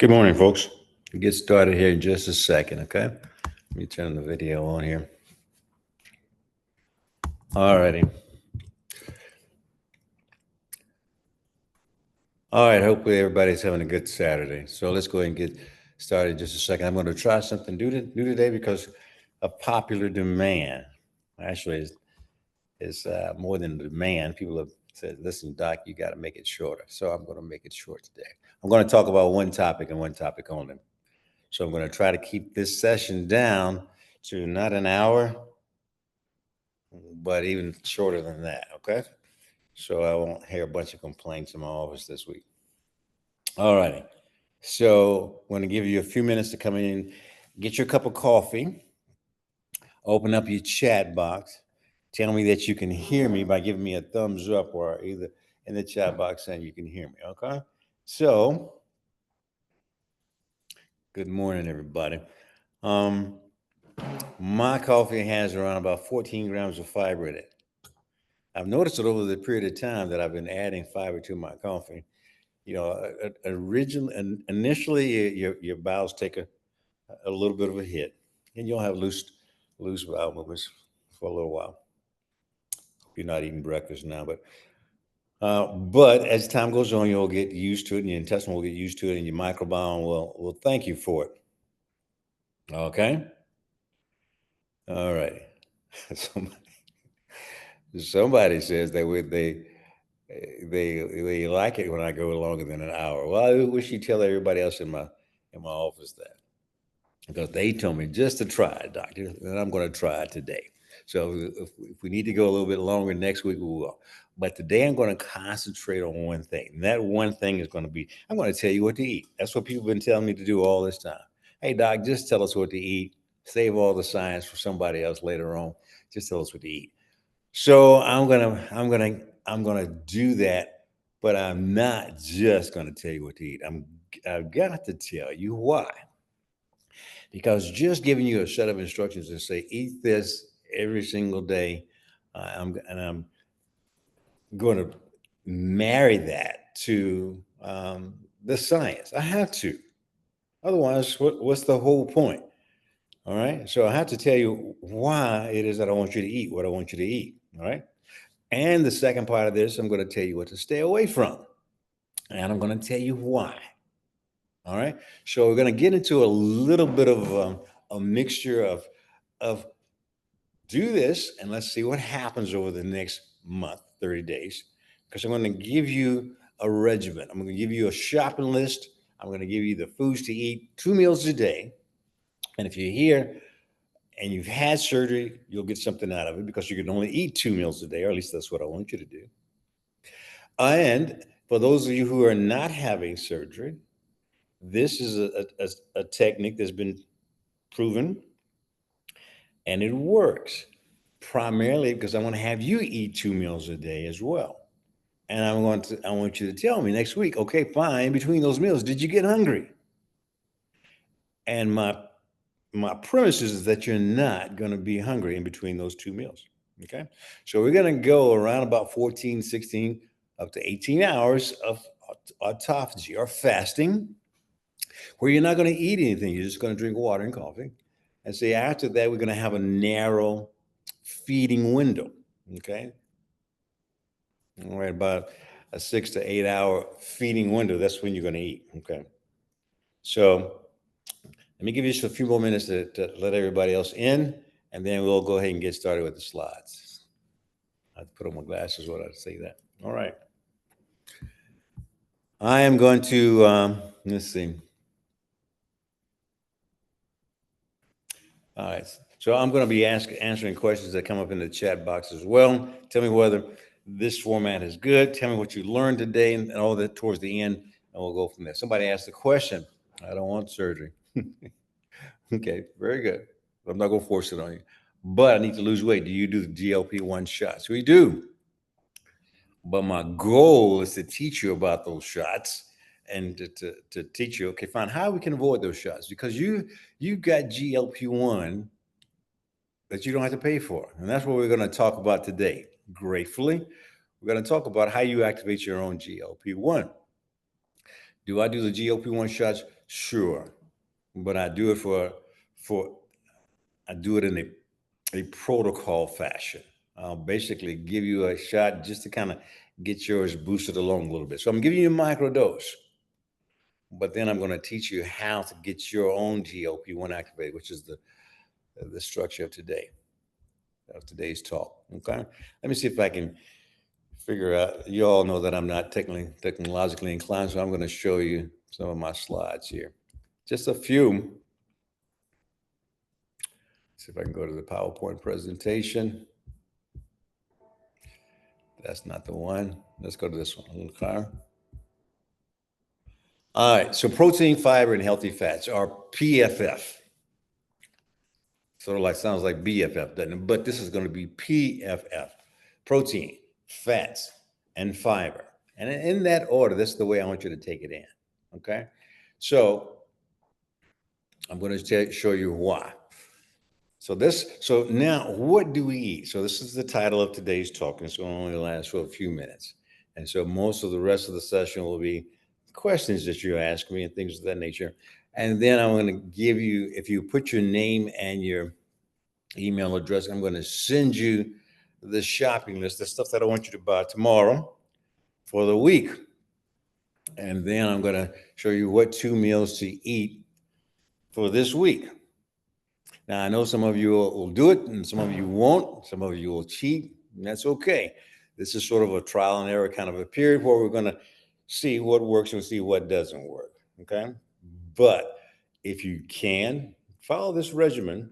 Good morning, folks. We'll get started here in just a second, okay? Let me turn the video on here. All righty. All right, hopefully everybody's having a good Saturday. So let's go ahead and get started in just a second. I'm going to try something new today because of popular demand. Actually, is more than demand. People have said, listen, Doc, you got to make it shorter. So I'm going to make it short today. I'm going to talk about one topic and one topic only. So I'm going to try to keep this session down to not an hour, but even shorter than that, okay? So I won't hear a bunch of complaints in my office this week. All righty. So I'm going to give you a few minutes to come in, get your cup of coffee, open up your chat box, tell me that you can hear me by giving me a thumbs up or either in the chat box saying you can hear me, okay? So, good morning, everybody. My coffee has around about 14 grams of fiber in it. I've noticed it over the period of time that I've been adding fiber to my coffee. You know, initially your bowels take a little bit of a hit, and you'll have loose bowel movements for a little while. You're not eating breakfast now, but as time goes on, you'll get used to it, and your intestine will get used to it, and your microbiome will thank you for it. Okay. All right. Somebody says they like it when I go longer than an hour. Well, I wish you tell everybody else in my office that, because they told me just to try it, doctor, and I'm going to try it today. So if we need to go a little bit longer next week, we will. But today I'm going to concentrate on one thing. And that one thing is going to be, I'm going to tell you what to eat. That's what people have been telling me to do all this time. Hey, doc, just tell us what to eat. Save all the science for somebody else later on. Just tell us what to eat. So I'm gonna do that, but I'm not just gonna tell you what to eat. I've got to tell you why. Because just giving you a set of instructions and say eat this every single day, I'm going to marry that to the science. I have to. Otherwise, what's the whole point? All right. So I have to tell you why it is that I want you to eat what I want you to eat. All right. And the second part of this, I'm going to tell you what to stay away from. And I'm going to tell you why. All right. So we're going to get into a little bit of a mixture of do this and let's see what happens over the next month, 30 days, because I'm going to give you a regimen. I'm going to give you a shopping list. I'm going to give you the foods to eat 2 meals a day. And if you're here and you've had surgery, you'll get something out of it because you can only eat 2 meals a day, or at least that's what I want you to do. And for those of you who are not having surgery, this is a technique that's been proven and it works primarily because I want to have you eat 2 meals a day as well. And I want you to tell me next week, okay, fine, between those meals, did you get hungry? And my premise is that you're not going to be hungry in between those 2 meals. Okay. So we're going to go around about 14, 16, up to 18 hours of autophagy or fasting, where you're not going to eat anything. You're just going to drink water and coffee. And so after that, we're going to have a narrow feeding window. Okay. All right. About a 6 to 8 hour feeding window. That's when you're going to eat. Okay. So let me give you just a few more minutes to let everybody else in, and then we'll go ahead and get started with the slides. I have to put on my glasses when I say that. All right. I am going to, let's see. All right. So I'm going to be answering questions that come up in the chat box as well. Tell me whether this format is good. Tell me what you learned today and all that towards the end, and we'll go from there. Somebody asked the question. I don't want surgery. Okay, very good. I'm not going to force it on you. But I need to lose weight. Do you do the GLP-1 shots? We do. But my goal is to teach you about those shots and to teach you, okay, fine, how we can avoid those shots, because you got GLP-1 that you don't have to pay for. And that's what we're going to talk about today. Gratefully, we're going to talk about how you activate your own GLP-1. Do I do the GLP-1 shots Sure, but for I do it in a protocol fashion. I'll basically give you a shot just to kind of get yours boosted along a little bit. So I'm giving you a micro dose, but then I'm going to teach you how to get your own GLP-1 activated, which is the structure of today's talk. Okay, let me see if I can figure out. You all know that I'm not technologically inclined, so I'm going to show you some of my slides here. Just a few. See if I can go to the PowerPoint presentation. That's not the one. Let's go to this one. Okay. All right. So protein, fiber, and healthy fats are PFF. Sort of like sounds like BFF, doesn't it? But this is going to be PFF. Protein, fats, and fiber. And in that order, that's the way I want you to take it in. Okay. So I'm going to show you why. So now what do we eat? So this is the title of today's talk, and it's going to only last for a few minutes. And so most of the rest of the session will be questions that you ask me and things of that nature. And then I'm going to give you, if you put your name and your email address, I'm going to send you the shopping list, the stuff that I want you to buy tomorrow for the week. And then I'm going to show you what 2 meals to eat for this week. Now, I know some of you will do it and some of you won't. Some of you will cheat, and that's okay. This is sort of a trial and error kind of a period where we're going to see what works and see what doesn't work. Okay. But if you can follow this regimen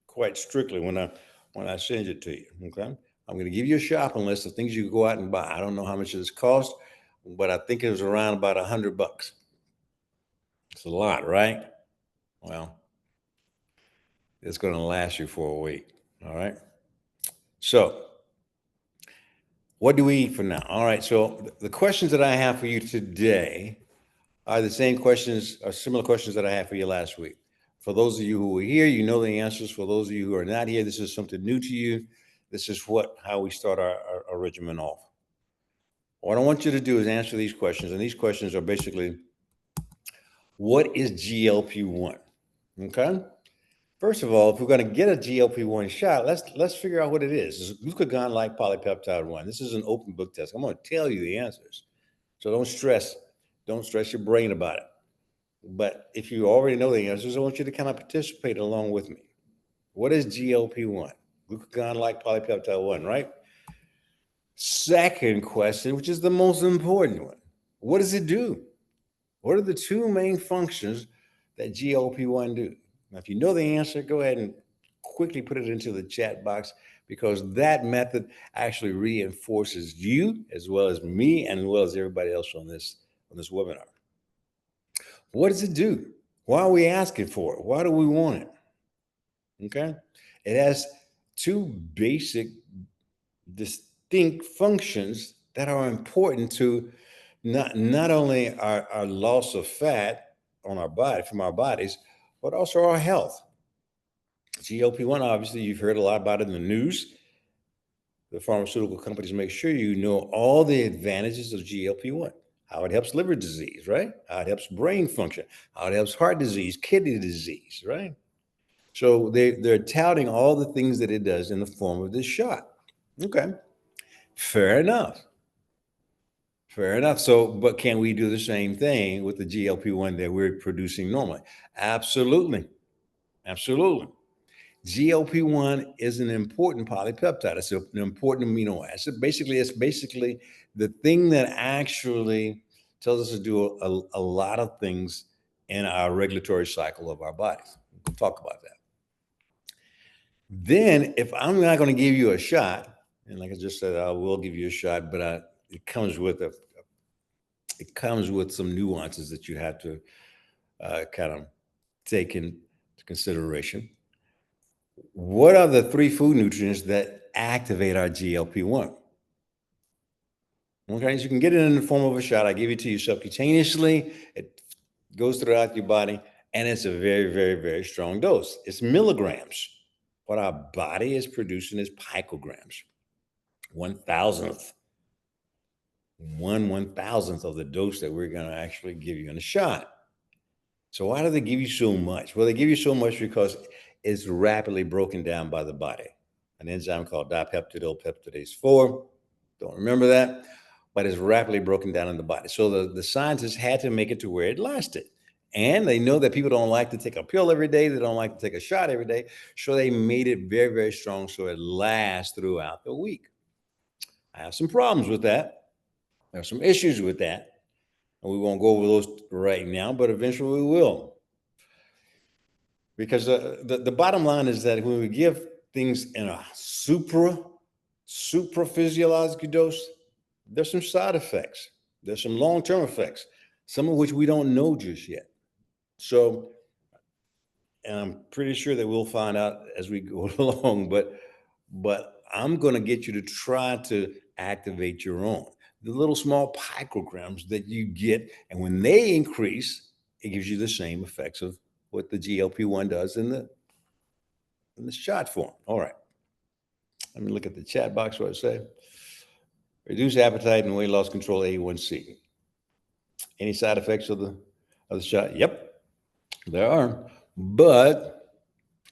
quite strictly when I send it to you. Okay. I'm going to give you a shopping list of things you can go out and buy. I don't know how much this cost, but I think it was around about $100. It's a lot, right? Well, it's going to last you for a week. All right. So, what do we eat for now? All right. So, the questions that I have for you today are the same questions or similar questions that I had for you last week. For those of you who were here, you know the answers. For those of you who are not here, this is something new to you. This is how we start our regimen off. What I want you to do is answer these questions. And these questions are basically, what is GLP-1? Okay. First of all, if we're going to get a GLP-1 shot, let's figure out what it is. It's glucagon-like polypeptide 1. This is an open book test. I'm going to tell you the answers. So don't stress your brain about it. But if you already know the answers, I want you to kind of participate along with me. What is GLP-1? Glucagon-like polypeptide 1, right? Second question, which is the most important one. What does it do? What are the two main functions that GLP-1 do? Now, if you know the answer, go ahead and quickly put it into the chat box, because that method actually reinforces you as well as me and as well as everybody else on this webinar. What does it do? Why are we asking for it? Why do we want it? Okay. It has two basic distinct functions that are important to not only our loss of fat on our body from our bodies, but also our health. GLP-1, obviously, you've heard a lot about it in the news. The pharmaceutical companies make sure you know all the advantages of GLP-1, how it helps liver disease, right? How it helps brain function, how it helps heart disease, kidney disease, right? So they're touting all the things that it does in the form of this shot. Okay, fair enough. Fair enough. So, but can we do the same thing with the GLP-1 that we're producing normally? Absolutely. Absolutely. GLP-1 is an important polypeptide. It's an important amino acid. Basically, it's basically the thing that actually tells us to do a lot of things in our regulatory cycle of our bodies. We'll talk about that. Then, if I'm not going to give you a shot, and like I just said, I will give you a shot, but it comes with some nuances that you have to kind of take into consideration. What are the three food nutrients that activate our GLP-1? Okay, so you can get it in the form of a shot. I give it to you subcutaneously. It goes throughout your body, and it's a very, very, very strong dose. It's milligrams. What our body is producing is picograms, 1,000th. 1/1000th of the dose that we're going to actually give you in a shot. So why do they give you so much? Well, they give you so much because it's rapidly broken down by the body. An enzyme called dipeptidyl peptidase 4. Don't remember that, but it's rapidly broken down in the body. So the scientists had to make it to where it lasted. And they know that people don't like to take a pill every day. They don't like to take a shot every day. So they made it very, very strong so it lasts throughout the week. I have some problems with that. There are some issues with that. And we won't go over those right now, but eventually we will. Because the bottom line is that when we give things in a supra physiological dose, there's some side effects. There's some long-term effects, some of which we don't know just yet. So, and I'm pretty sure that we'll find out as we go along, but I'm going to get you to try to activate your own. The little small picograms that you get, and when they increase, it gives you the same effects of what the GLP-1 does in the shot form. All right. Let me look at the chat box. What I say: reduce appetite and weight loss, control A1C. Any side effects of the shot? Yep, there are. But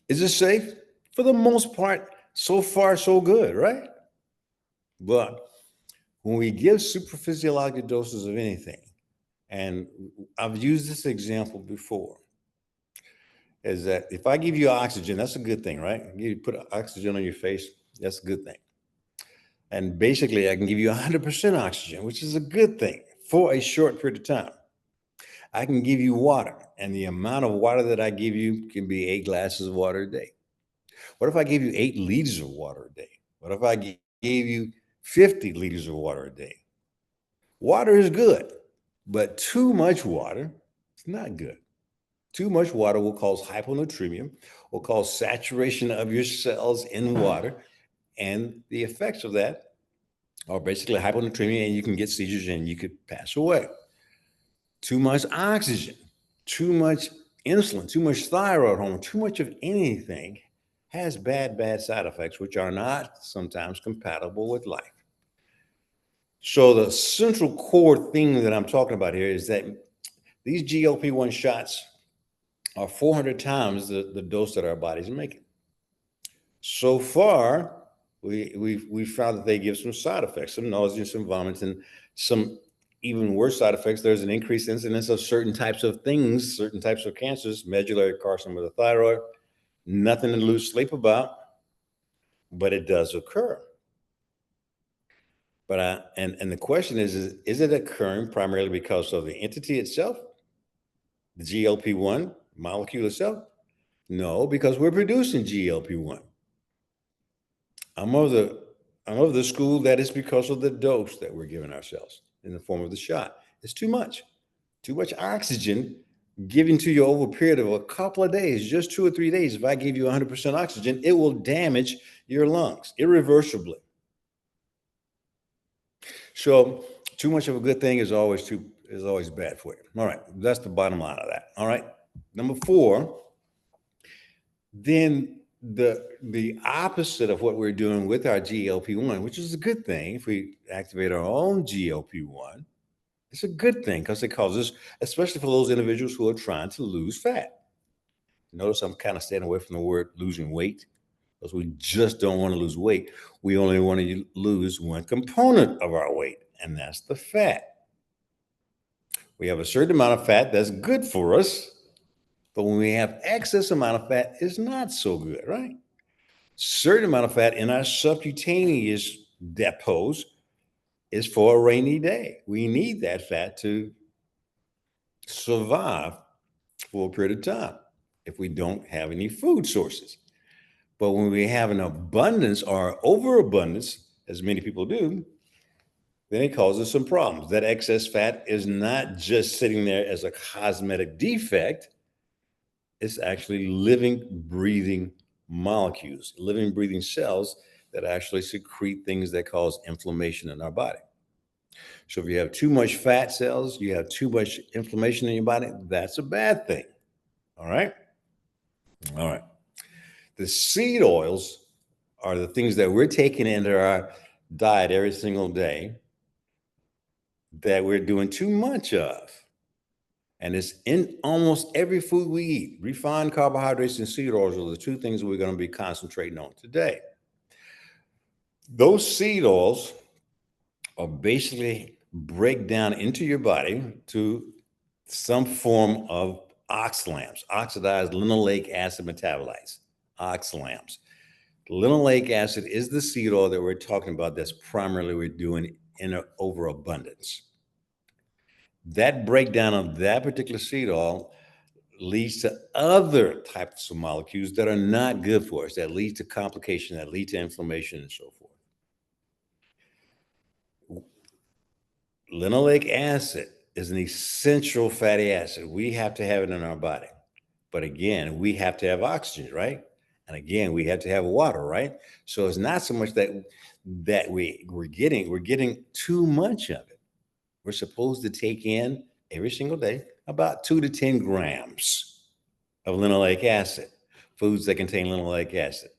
is it safe? For the most part, so far so good, right? But when we give supraphysiologic doses of anything, and I've used this example before, is that if I give you oxygen, that's a good thing, right? You put oxygen on your face, that's a good thing. And basically, I can give you 100% oxygen, which is a good thing for a short period of time. I can give you water, and the amount of water that I give you can be 8 glasses of water a day. What if I gave you 8 liters of water a day? What if I gave you 50 liters of water a day? Water is good, but too much water is not good. Too much water will cause hyponatremia, will cause saturation of your cells in water, and the effects of that are basically hyponatremia, and you can get seizures and you could pass away. Too much oxygen, too much insulin, too much thyroid hormone, too much of anything has bad side effects, which are not sometimes compatible with life. So the central core thing that I'm talking about here is that these GLP-1 shots are 400 times the dose that our body's making. So far, we found that they give some side effects, some nausea, some vomiting, and some even worse side effects. There's an increased incidence of certain types of things, certain types of cancers, medullary carcinoma of the thyroid. Nothing to lose sleep about, but it does occur. But and the question is it occurring primarily because of the entity itself, the GLP-1 molecule itself? No, because we're producing GLP-1. I'm of the school that it's because of the dose that we're giving ourselves in the form of the shot. It's too much oxygen given to you over a period of a couple of days, just 2 or 3 days. If I give you 100% oxygen, it will damage your lungs irreversibly. So too much of a good thing is always bad for you. All right, that's the bottom line of that. All right, number 4. Then the opposite of what we're doing with our GLP-1, which is a good thing. If we activate our own GLP-1, it's a good thing because it causes, especially for those individuals who are trying to lose fat. Notice I'm kind of staying away from the word losing weight because we just don't want to lose weight. We only want to lose one component of our weight, and that's the fat. We have a certain amount of fat that's good for us, but when we have excess amount of fat, it's not so good, right? Certain amount of fat in our subcutaneous depots is for a rainy day. We need that fat to survive for a period of time if we don't have any food sources. But when we have an abundance or overabundance, as many people do, then it causes some problems. That excess fat is not just sitting there as a cosmetic defect. It's actually living, breathing molecules, living, breathing cells that actually secrete things that cause inflammation in our body. So if you have too much fat cells, you have too much inflammation in your body, that's a bad thing. All right? All right. The seed oils are the things that we're taking into our diet every single day that we're doing too much of. And it's in almost every food we eat. Refined carbohydrates and seed oils are the two things we're going to be concentrating on today. Those seed oils are basically break down into your body to some form of oxalams, oxidized linoleic acid metabolites, oxalams. Linoleic acid is the seed oil that we're talking about that's primarily we're doing in an overabundance. That breakdown of that particular seed oil leads to other types of molecules that are not good for us, that lead to complication, that lead to inflammation and so forth. Linoleic acid is an essential fatty acid. We have to have it in our body. But again, we have to have oxygen, right? And again, we have to have water, right? So it's not so much that we're getting too much of it. We're supposed to take in every single day about 2 to 10 grams of linoleic acid, foods that contain linoleic acid.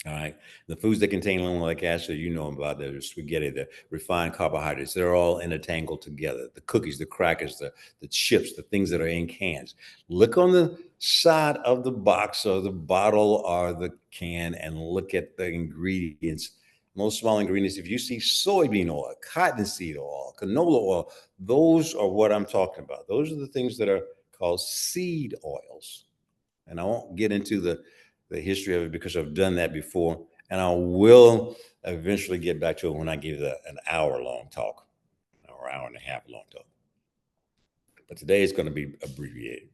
All right. The foods that contain linoleic acid, you know about the spaghetti, the refined carbohydrates, they're all intertangled together. The cookies, the crackers, the chips, the things that are in cans. Look on the side of the box or the bottle or the can and look at the ingredients. Most small ingredients, if you see soybean oil, cottonseed oil, canola oil, those are what I'm talking about. Those are the things that are called seed oils. And I won't get into the history of it because I've done that before. And I will eventually get back to it when I give an hour-long talk or hour and a half long talk. But today it's going to be abbreviated.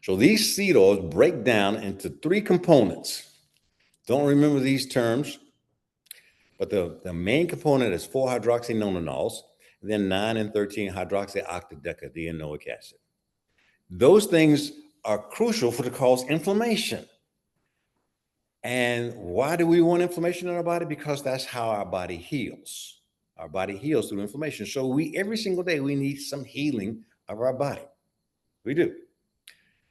So these seed oils break down into 3 components. Don't remember these terms, but the main component is 4-hydroxynonanols, and then 9 and 13-hydroxyoctadecanoic acid. Those things are crucial for the cause inflammation. And why do we want inflammation in our body? Because that's how our body heals. Our body heals through inflammation. So every single day we need some healing of our body. We do.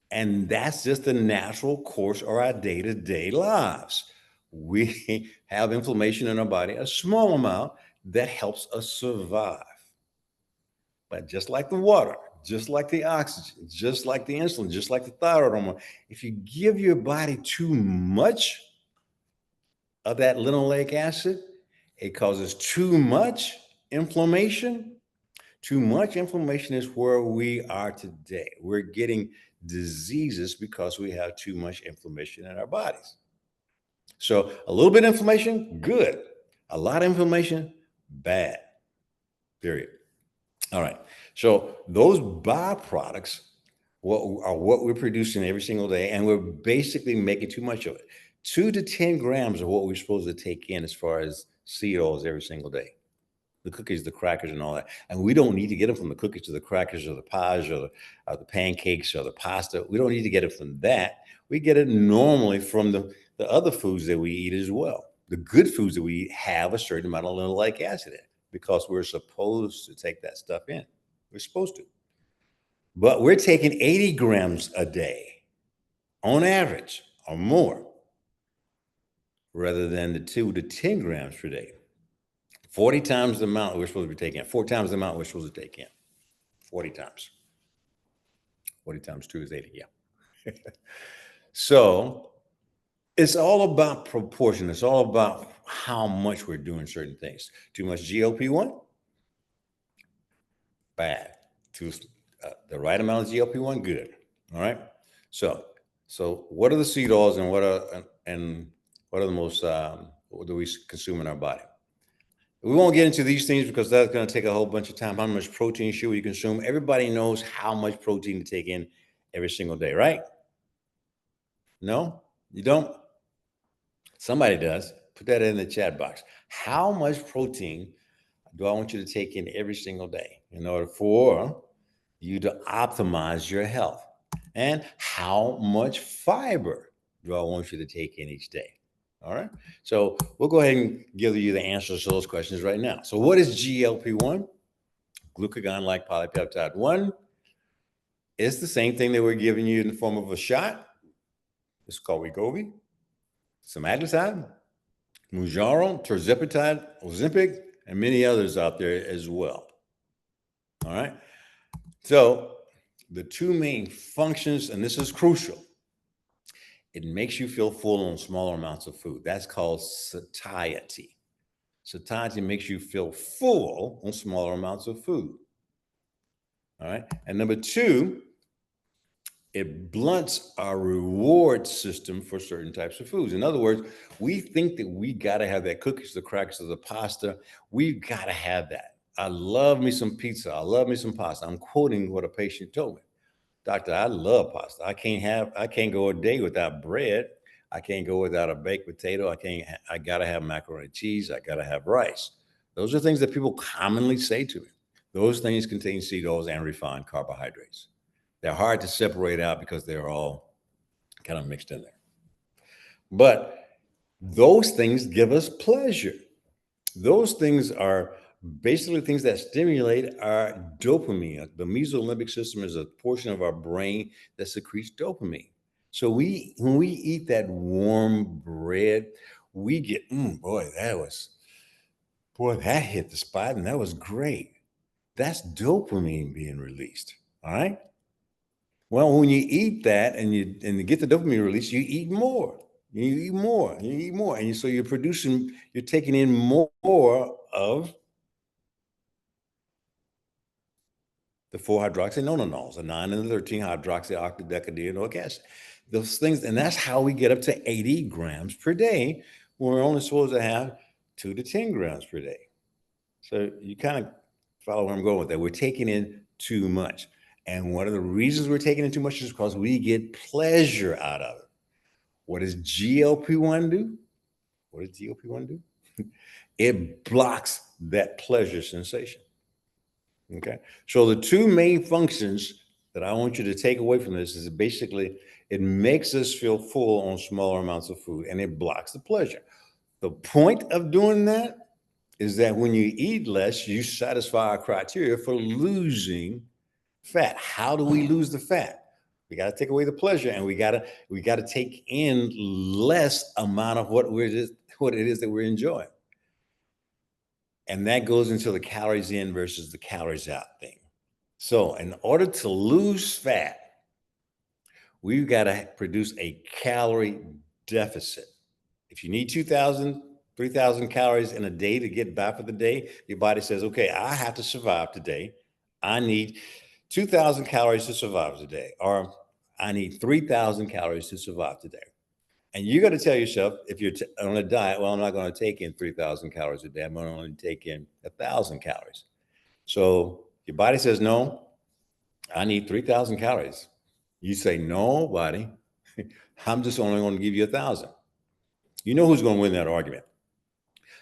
And that's just the natural course of our day-to-day lives. We have inflammation in our body, a small amount that helps us survive. But just like the water, just like the oxygen, just like the insulin, just like the thyroid hormone, if you give your body too much of that linoleic acid, it causes too much inflammation. Too much inflammation is where we are today. We're getting diseases because we have too much inflammation in our bodies. So a little bit of inflammation, good. A lot of inflammation, bad. Period. All right. So those byproducts are what we're producing every single day, and we're basically making too much of it. 2 to 10 grams of what we're supposed to take in as far as seed oils every single day. The cookies, the crackers, and all that. And we don't need to get them from the cookies to the crackers or the pies or the pancakes or the pasta. We don't need to get it from that. We get it normally from the other foods that we eat as well. The good foods that we eat have a certain amount of linoleic acid in it because we're supposed to take that stuff in. We're supposed to. But we're taking 80 grams a day on average or more rather than the 2 to 10 grams per day. 40 times the amount we're supposed to be taking in. 4 times the amount we're supposed to take in. 40 times. 40 times 2 is 80, yeah. So it's all about proportion. It's all about how much we're doing certain things. Too much GLP-1? Bad. The right amount of GLP-1? Good. All right. So what are the seed oils and what are the most what do we consume in our body? We won't get into these things because that's going to take a whole bunch of time. How much protein should we consume? Everybody knows how much protein to take in every single day, right? No, you don't? Somebody does. Put that in the chat box. How much protein do I want you to take in every single day in order for you to optimize your health? And how much fiber do I want you to take in each day? All right. So we'll go ahead and give you the answers to those questions right now. So what is GLP-1? Glucagon-like polypeptide 1. It's the same thing that we're giving you in the form of a shot. It's called Wegovy, semaglutide, Mounjaro, tirzepatide, Ozempic, and many others out there as well. All right. So the two main functions, and this is crucial, it makes you feel full on smaller amounts of food. That's called satiety. Satiety makes you feel full on smaller amounts of food. All right. And number two, it blunts our reward system for certain types of foods. In other words, we think that we got to have that cookies, the crackers, or the pasta. We've got to have that. I love me some pizza. I love me some pasta. I'm quoting what a patient told me. Doctor, I love pasta. I can't go a day without bread. I can't go without a baked potato. I gotta have macaroni and cheese. I gotta have rice. Those are things that people commonly say to me. Those things contain seed oils and refined carbohydrates. They're hard to separate out because they're all kind of mixed in there. But those things give us pleasure. Those things are basically things that stimulate our dopamine. The mesolimbic system is a portion of our brain that secretes dopamine. So when we eat that warm bread, we get, boy, that hit the spot and that was great. That's dopamine being released. All right. Well, when you eat that and you get the dopamine release, you eat more. You eat more. You eat more, and so you're taking in more of the 4-hydroxynonenols, the 9 and the 13-hydroxyoctadecadenoic acid. Those things, and that's how we get up to 80 grams per day when we're only supposed to have 2 to 10 grams per day. So you kind of follow where I'm going with that. We're taking in too much. And one of the reasons we're taking in too much is because we get pleasure out of it. What does GLP-1 do? What does GLP-1 do? It blocks that pleasure sensation. Okay. So the two main functions that I want you to take away from this is basically it makes us feel full on smaller amounts of food and it blocks the pleasure. The point of doing that is that when you eat less, you satisfy our criteria for losing fat. How do we lose the fat? We got to take away the pleasure, and we got to take in less amount of what it is that we're enjoying. And that goes into the calories in versus the calories out thing. So in order to lose fat, we've got to produce a calorie deficit. If you need 2,000, 3,000 calories in a day to get by for the day, your body says, okay, I have to survive today. I need 2,000 calories to survive today, or I need 3,000 calories to survive today. And you got to tell yourself, if you're on a diet, well, I'm not going to take in 3,000 calories a day. I'm going to only take in 1,000 calories. So your body says, no, I need 3,000 calories. You say, no, body, I'm just only going to give you 1,000. You know who's going to win that argument?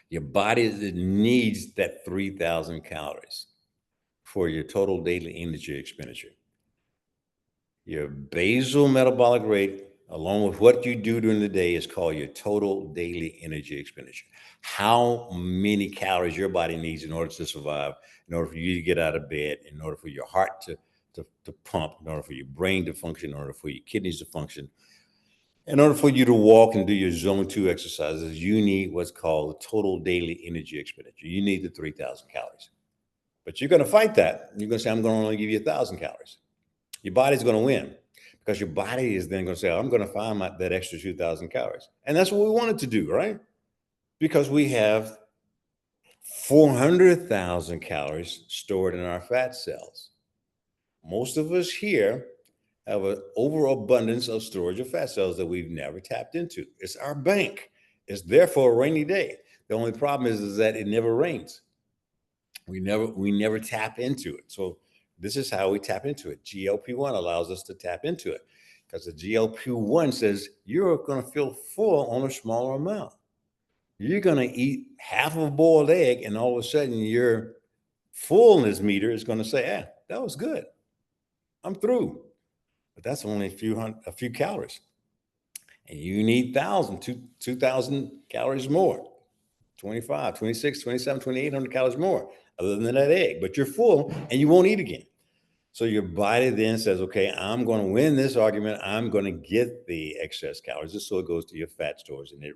Your body needs that 3,000 calories for your total daily energy expenditure. Your basal metabolic rate, along with what you do during the day, is called your total daily energy expenditure. How many calories your body needs in order to survive, in order for you to get out of bed, in order for your heart to pump, in order for your brain to function, in order for your kidneys to function. In order for you to walk and do your zone 2 exercises, you need what's called the total daily energy expenditure. You need the 3,000 calories. But you're going to fight that. You're going to say, I'm going to only give you 1,000 calories. Your body's going to win because your body is then going to say, I'm going to find that extra 2,000 calories. And that's what we wanted to do, right? Because we have 400,000 calories stored in our fat cells. Most of us here have an overabundance of storage of fat cells that we've never tapped into. It's our bank. It's there for a rainy day. The only problem is that it never rains. We never tap into it. So this is how we tap into it. GLP-1 allows us to tap into it because the GLP-1 says you're going to feel full on a smaller amount. You're going to eat half of a boiled egg, and all of a sudden your fullness meter is going to say, that was good. I'm through. But that's only a few calories. And you need 2,000 calories more, 25, 26, 27, 2,800 calories more other than that egg. But you're full and you won't eat again. So your body then says, okay, I'm going to win this argument. I'm going to get the excess calories just so it goes to your fat stores and it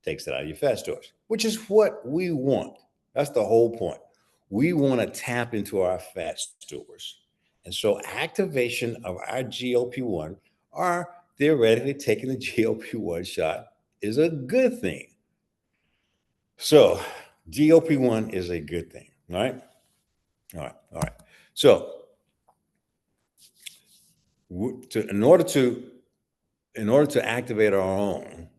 takes it out of your fat stores, which is what we want. That's the whole point. We want to tap into our fat stores. And so activation of our GLP-1 or theoretically taking the GLP-1 shot is a good thing. So GLP-1 is a good thing, all right? All right. So in order to activate our own,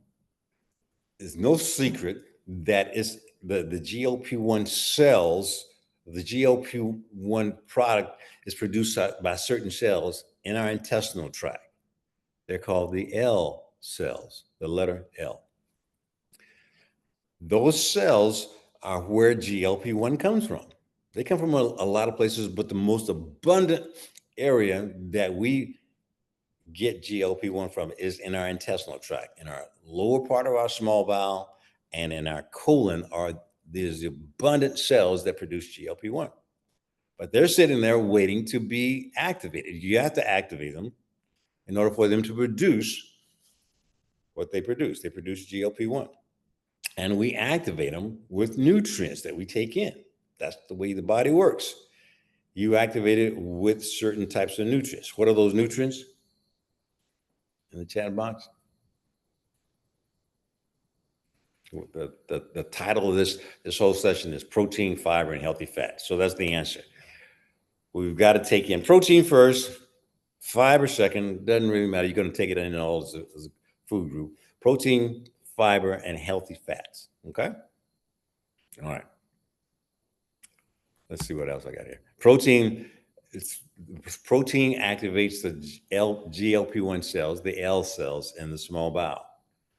it's no secret that it's the GLP-1 cells, the GLP-1 product is produced by certain cells in our intestinal tract. They're called the L cells, the letter L. Those cells are where GLP-1 comes from. They come from a lot of places, but the most abundant area that we get GLP-1 from is in our intestinal tract, in our lower part of our small bowel, and in our colon are these abundant cells that produce GLP-1. But they're sitting there waiting to be activated. You have to activate them in order for them to produce what they produce. They produce GLP-1. And we activate them with nutrients that we take in. That's the way the body works. You activate it with certain types of nutrients. What are those nutrients? In the chat box? The title of this whole session is Protein, Fiber, and Healthy Fats. So that's the answer. We've got to take in protein first, fiber second. Doesn't really matter. You're going to take it in all as a food group. Protein, fiber, and healthy fats. Okay? All right. Let's see what else I got here. Protein activates the GLP-1 cells, the L cells in the small bowel.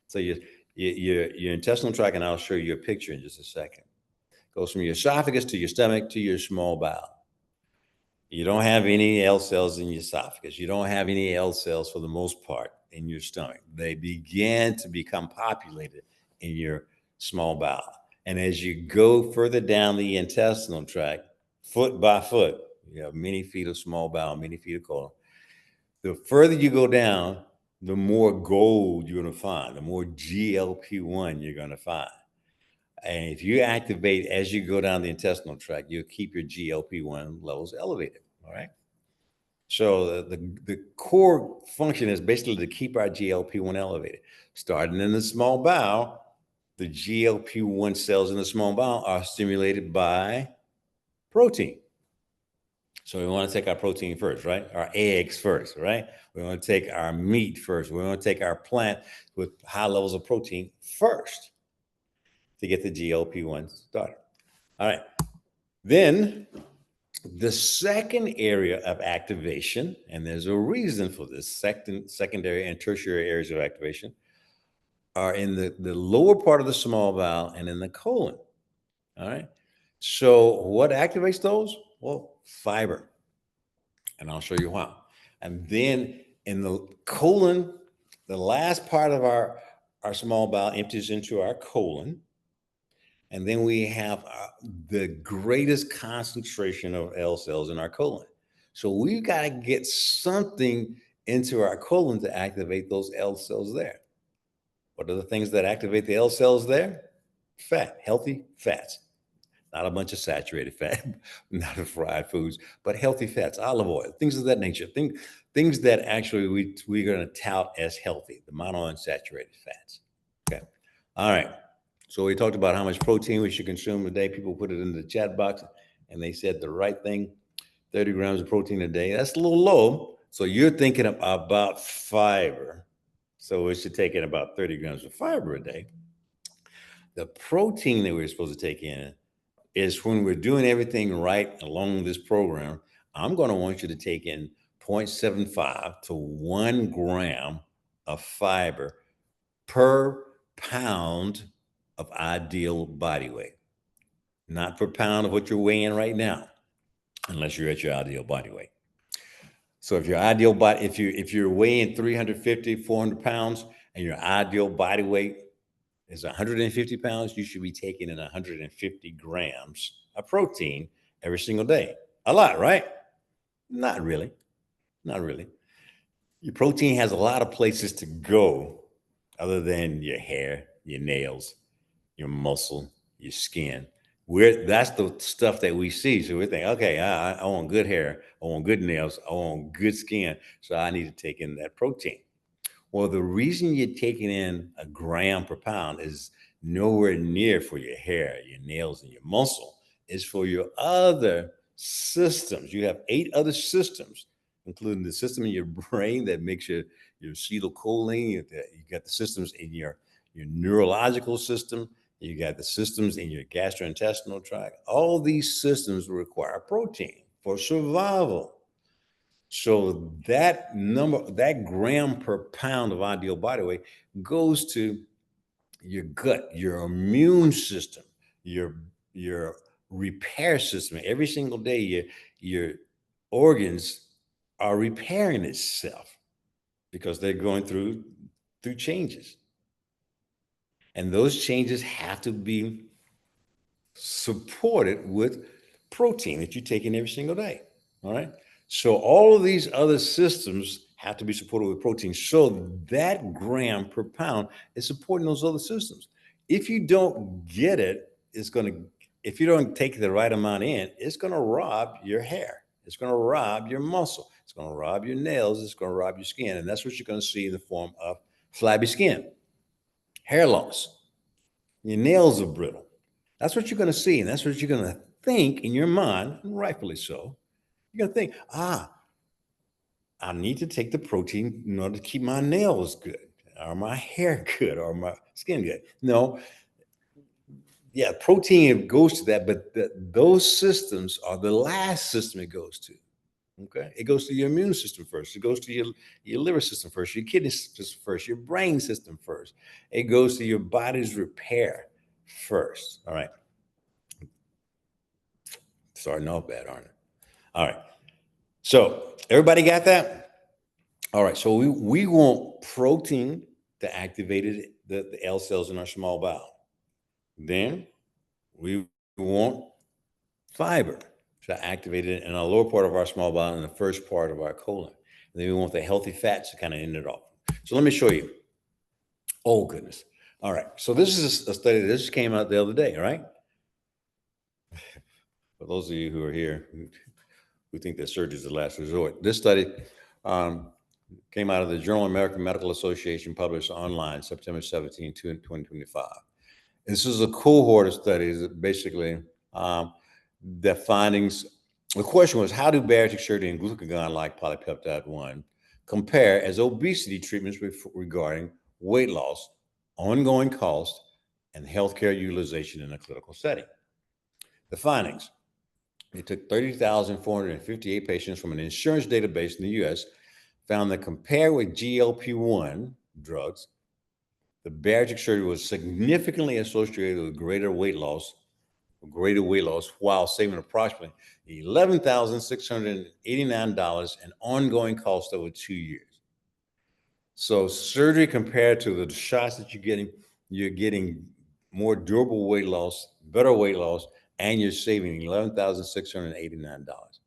So your intestinal tract, and I'll show you a picture in just a second, goes from your esophagus to your stomach to your small bowel. You don't have any L cells in your esophagus. You don't have any L cells for the most part in your stomach. They begin to become populated in your small bowel. And as you go further down the intestinal tract, foot by foot, you have many feet of small bowel, many feet of colon. The further you go down, the more gold you're going to find, the more GLP-1 you're going to find. And if you activate as you go down the intestinal tract, you'll keep your GLP-1 levels elevated, all right? So the core function is basically to keep our GLP-1 elevated. Starting in the small bowel, the GLP-1 cells in the small bowel are stimulated by protein. So we want to take our protein first, right? Our eggs first, right? We want to take our meat first. We want to take our plant with high levels of protein first to get the GLP-1 started. All right. Then the second area of activation, and there's a reason for this, secondary and tertiary areas of activation, are in the lower part of the small bowel and in the colon. All right. So what activates those? Well, fiber. And I'll show you how. And then in the colon, the last part of our small bowel empties into our colon. And then we have the greatest concentration of L cells in our colon. So we've got to get something into our colon to activate those L cells there. What are the things that activate the L cells there? Fat, healthy fats. Not a bunch of saturated fat, not of fried foods, but healthy fats, olive oil, things of that nature. Things that actually we're going to tout as healthy, the monounsaturated fats. Okay. All right. So we talked about how much protein we should consume a day. People put it in the chat box and they said the right thing, 30 grams of protein a day. That's a little low. So you're thinking about fiber. So we should take in about 30 grams of fiber a day. The protein that we're supposed to take in is when we're doing everything right along this program, I'm going to want you to take in 0.75 to 1 gram of fiber per pound of ideal body weight. Not per pound of what you're weighing right now, unless you're at your ideal body weight. So if your ideal body, if you're weighing 350, 400 pounds and your ideal body weight is 150 pounds, you should be taking in 150 grams of protein every single day. A lot, right? Not really. Not really. Your protein has a lot of places to go other than your hair, your nails, your muscle, your skin. that's the stuff that we see. So we think, okay, I want good hair, I want good nails, I want good skin, so I need to take in that protein. Well, the reason you're taking in a gram per pound is nowhere near for your hair, your nails, and your muscle. It's for your other systems. You have 8 other systems, including the system in your brain that makes your acetylcholine. You got the systems in your neurological system. You got the systems in your gastrointestinal tract. All these systems require protein for survival. So that number, that gram per pound of ideal body weight goes to your gut, your immune system, your your repair system. Every single day, your organs are repairing itself because they're going through changes, and those changes have to be supported with protein that you take in every single day. All right. So all of these other systems have to be supported with protein. So that gram per pound is supporting those other systems. If you don't get it, if you don't take the right amount in, it's going to rob your hair. It's going to rob your muscle. It's going to rob your nails. It's going to rob your skin. And that's what you're going to see in the form of flabby skin, hair loss. Your nails are brittle. That's what you're going to see. And that's what you're going to think in your mind, and rightfully so. You're going to think, I need to take the protein in order to keep my nails good, or my hair good, or my skin good. No, yeah, protein goes to that, but those systems are the last system it goes to. Okay, it goes to your immune system first. It goes to your liver system first, your kidney system first, your brain system first. It goes to your body's repair first. All right. Starting off bad, aren't it? All right. So everybody got that? All right. So we want protein to activate the L cells in our small bowel. Then we want fiber to activate it in our lower part of our small bowel and the first part of our colon. And then we want the healthy fats to kind of end it off. So let me show you. Oh, goodness. All right. So this is a study that just came out the other day, all right? For those of you who are here who think that surgery is the last resort, this study came out of the Journal of American Medical Association, published online September 17, 2025. This is a cohort of studies that basically the findings. The question was, how do bariatric surgery and glucagon-like polypeptide 1 compare as obesity treatments regarding weight loss, ongoing cost, and healthcare utilization in a clinical setting? The findings. They took 30,458 patients from an insurance database in the U.S., found that compared with GLP-1 drugs, the bariatric surgery was significantly associated with greater weight loss while saving approximately $11,689 in ongoing cost over 2 years. So surgery compared to the shots that you're getting more durable weight loss, better weight loss, and you're saving $11,689.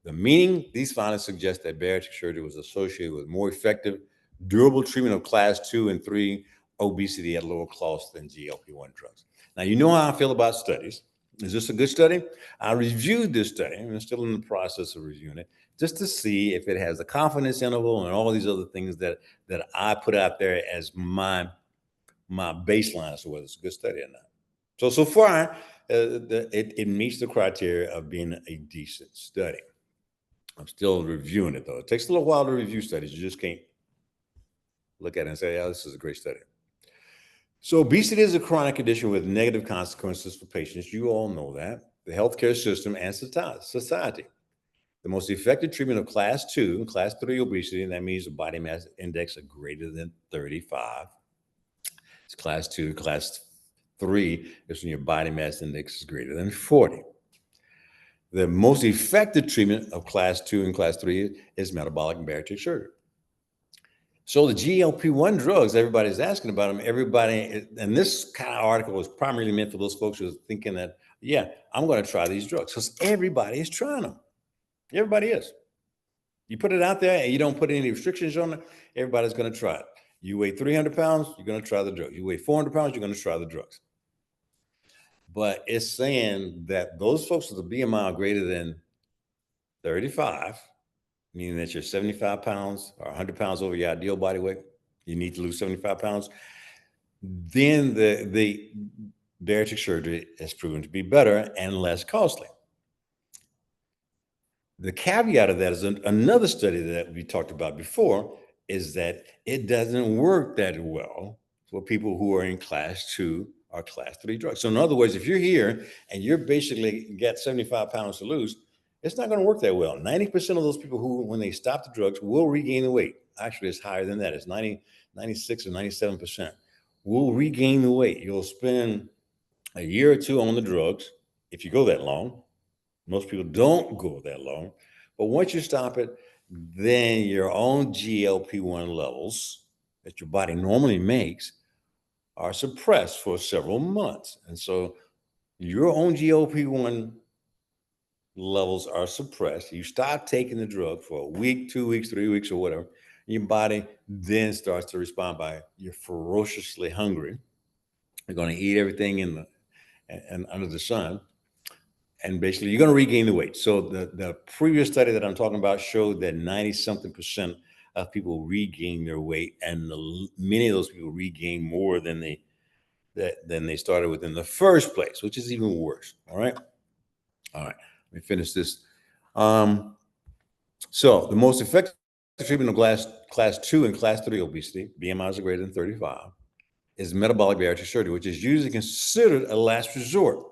The meaning, these findings suggest that bariatric surgery was associated with more effective, durable treatment of class 2 and 3 obesity at lower cost than GLP-1 drugs. Now, you know how I feel about studies. Is this a good study? I reviewed this study, and I'm still in the process of reviewing it, just to see if it has a confidence interval and all these other things that I put out there as my baseline as to whether it's a good study or not. So far, it meets the criteria of being a decent study. I'm still reviewing it, though. It takes a little while to review studies. You just can't look at it and say, "Yeah, this is a great study." So obesity is a chronic condition with negative consequences for patients. You all know that. The healthcare system and society. The most effective treatment of class 2 and class 3 obesity, and that means a body mass index of greater than 35. It's class 2. Class 3 is when your body mass index is greater than 40. The most effective treatment of class 2 and class 3 is metabolic and bariatric surgery. So the GLP-1 drugs, everybody's asking about them. And this kind of article was primarily meant for those folks who are thinking that, yeah, I'm going to try these drugs, because everybody is trying them. Everybody is. You put it out there and you don't put any restrictions on it, everybody's going to try it. You weigh 300 pounds, you're going to try the drugs. You weigh 400 pounds, you're going to try the drugs. but it's saying that those folks with a BMI greater than 35, meaning that you're 75 pounds or 100 pounds over your ideal body weight, you need to lose 75 pounds, then the bariatric surgery has proven to be better and less costly. The caveat of that is another study that we talked about before is that it doesn't work that well for people who are in class 2 or class 3 drugs. So in other words, if you're here and you're basically got 75 pounds to lose, it's not going to work that well. 90% of those people who, when they stop the drugs, will regain the weight. Actually, it's higher than that. It's 96 or 97%. Will regain the weight. You'll spend a year or two on the drugs if you go that long. Most people don't go that long. But once you stop it, then your own GLP-1 levels that your body normally makes are suppressed for several months. And so your own GLP-1 levels are suppressed. You stop taking the drug for a week, 2 weeks, 3 weeks, or whatever. Your body then starts to respond by you're ferociously hungry. You're going to eat everything in the and under the sun. And basically, you're going to regain the weight. So the previous study that I'm talking about showed that 90-something% of people regain their weight, and many of those people regain more than they started with in the first place, which is even worse. All right. Let me finish this. So the most effective treatment of class 2 and class 3 obesity, BMIs are greater than 35, is metabolic bariatric surgery, which is usually considered a last resort.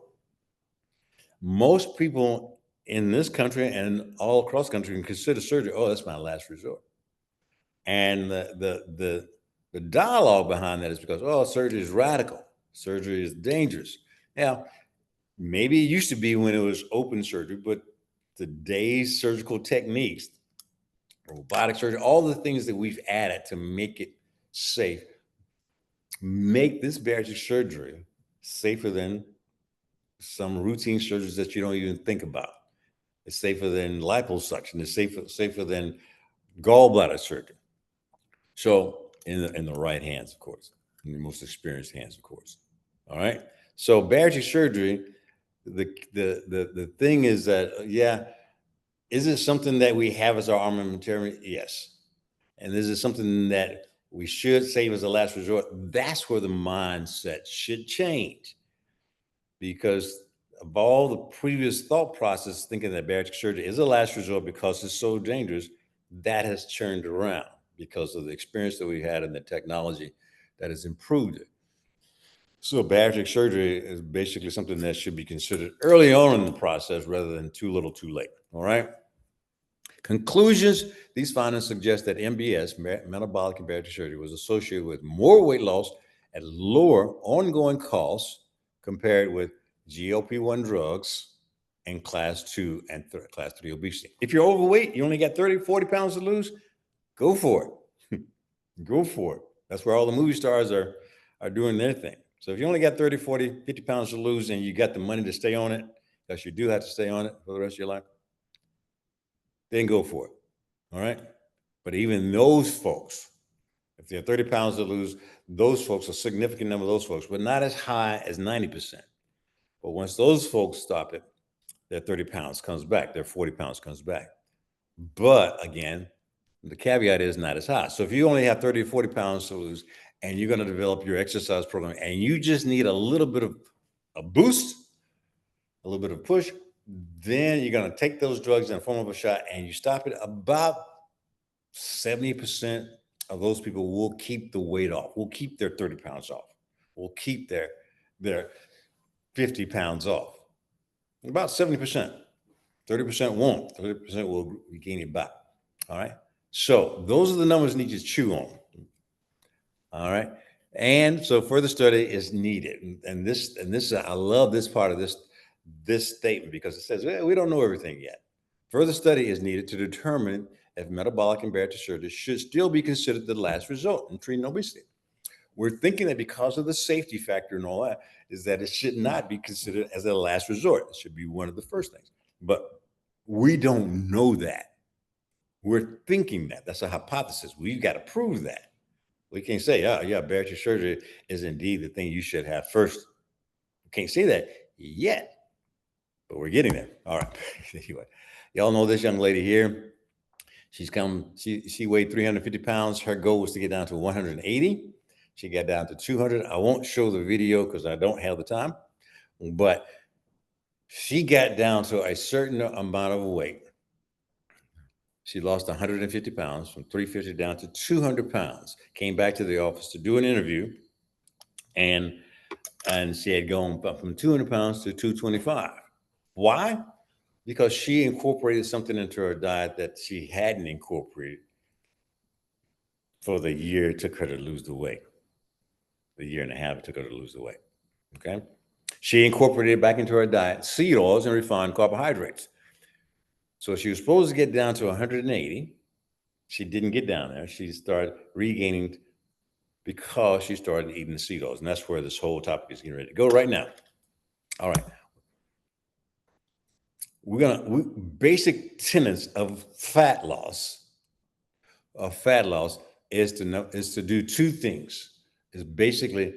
Most people in this country and all across the country can consider surgery, oh, that's my last resort. And the dialogue behind that is because, oh, surgery is radical. Surgery is dangerous. Now, maybe it used to be when it was open surgery, but today's surgical techniques, robotic surgery, all the things that we've added to make it safe, make this bariatric surgery safer than some routine surgeries that you don't even think about. It's safer than liposuction. It's safer than gallbladder surgery. So in the right hands, of course, in the most experienced hands, of course. All right. So bariatric surgery, the thing is that is it something that we have as our armamentarium? Yes. And is it something that we should save as a last resort? That's where the mindset should change. Because of all the previous thought process, thinking that bariatric surgery is a last resort because it's so dangerous, that has turned around because of the experience that we had and the technology that has improved it. So bariatric surgery is basically something that should be considered early on in the process rather than too little too late. All right. Conclusions. These findings suggest that MBS, metabolic and bariatric surgery, was associated with more weight loss at lower ongoing costs compared with GLP-1 drugs and class 2 and class 3 obesity. If you're overweight, you only got 30, 40 pounds to lose, go for it. Go for it. That's where all the movie stars are doing their thing. So if you only got 30, 40, 50 pounds to lose and you got the money to stay on it, because you do have to stay on it for the rest of your life, then go for it. All right. But even those folks, if they're 30 pounds to lose, those folks, a significant number of those folks, but not as high as 90%. But once those folks stop it, their 30 pounds comes back, their 40 pounds comes back. But again, the caveat is not as high. So if you only have 30 or 40 pounds to lose and you're going to develop your exercise program and you just need a little bit of a boost, a little bit of push, then you're going to take those drugs in the form of a shot and you stop it. About 70% of those people will keep the weight off. Will keep their 30 pounds off. Will keep their 50 pounds off. About 70%. 30% won't. 30% will regain it back. All right. So those are the numbers you need to chew on. All right. And so further study is needed. And this, I love this part of this statement because it says, well, we don't know everything yet. Further study is needed to determine if metabolic and bariatric surgery should still be considered the last resort in treating obesity. We're thinking that because of the safety factor and all that, is that it should not be considered as a last resort. It should be one of the first things. But we don't know that. We're thinking that. That's a hypothesis. We've got to prove that. We can't say, bariatric surgery is indeed the thing you should have first. We can't say that. yet, but we're getting there. All right. Anyway, y'all know this young lady here. She weighed 350 pounds. Her goal was to get down to 180. She got down to 200. I won't show the video because I don't have the time, but she got down to a certain amount of weight. She lost 150 pounds from 350 down to 200 pounds. Came back to the office to do an interview, and she had gone from 200 pounds to 225. Why? Because she incorporated something into her diet that she hadn't incorporated for the year it took her to lose the weight. The year and a half it took her to lose the weight. Okay. She incorporated back into her diet seed oils and refined carbohydrates. So she was supposed to get down to 180. She didn't get down there. She started regaining because she started eating the seed oils. And that's where this whole topic is getting ready to go right now. All right. Basic tenets of fat loss is to do two things. Is basically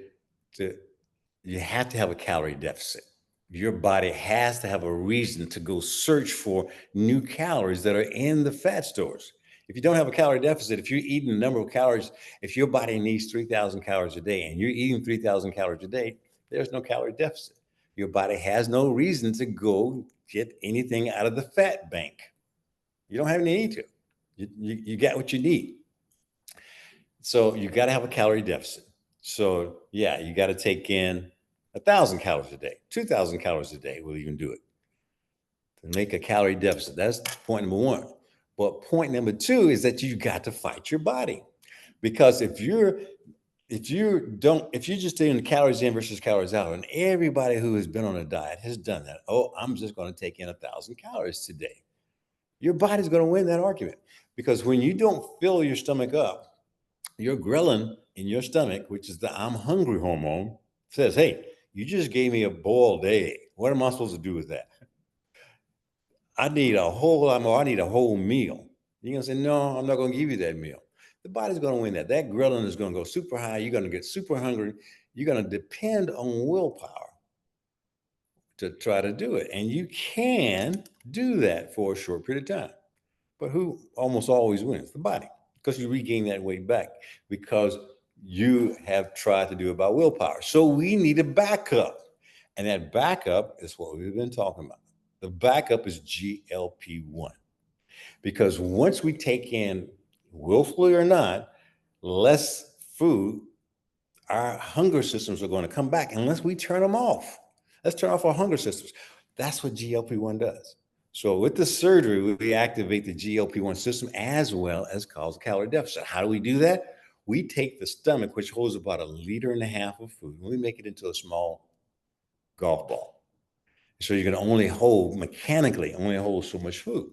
you have to have a calorie deficit. Your body has to have a reason to go search for new calories that are in the fat stores. If you don't have a calorie deficit, if you're eating a number of calories, if your body needs 3,000 calories a day and you're eating 3,000 calories a day, there's no calorie deficit. Your body has no reason to go get anything out of the fat bank. You don't have any need to. You got what you need. So you got to have a calorie deficit. So yeah, you got to take in 1,000 calories a day, 2,000 calories a day will even do it. To make a calorie deficit, that's point number one. But point number two is that you got to fight your body, because if you're just doing calories in versus calories out, and everybody who has been on a diet has done that. Oh, I'm just going to take in 1,000 calories today. Your body's going to win that argument, because when you don't fill your stomach up, your ghrelin in your stomach, which is the I'm hungry hormone, says, hey, you just gave me a boiled egg. What am I supposed to do with that? I need a whole lot more. I need a whole meal. You're going to say, no, I'm not going to give you that meal. The body's going to win that. That ghrelin is going to go super high. You're going to get super hungry. You're going to depend on willpower to try to do it. And you can do that for a short period of time. But who almost always wins? The body, because you regain that weight back because you have tried to do it by willpower. So we need a backup. And that backup is what we've been talking about. The backup is GLP-1. Because once we take in, willfully or not, less food, our hunger systems are going to come back unless we turn them off. Let's turn off our hunger systems. That's what GLP-1 does. So with the surgery, we activate the GLP-1 system as well as cause a calorie deficit. How do we do that? We take the stomach, which holds about 1.5 liters of food, and we make it into a small golf ball. So you can mechanically only hold so much food.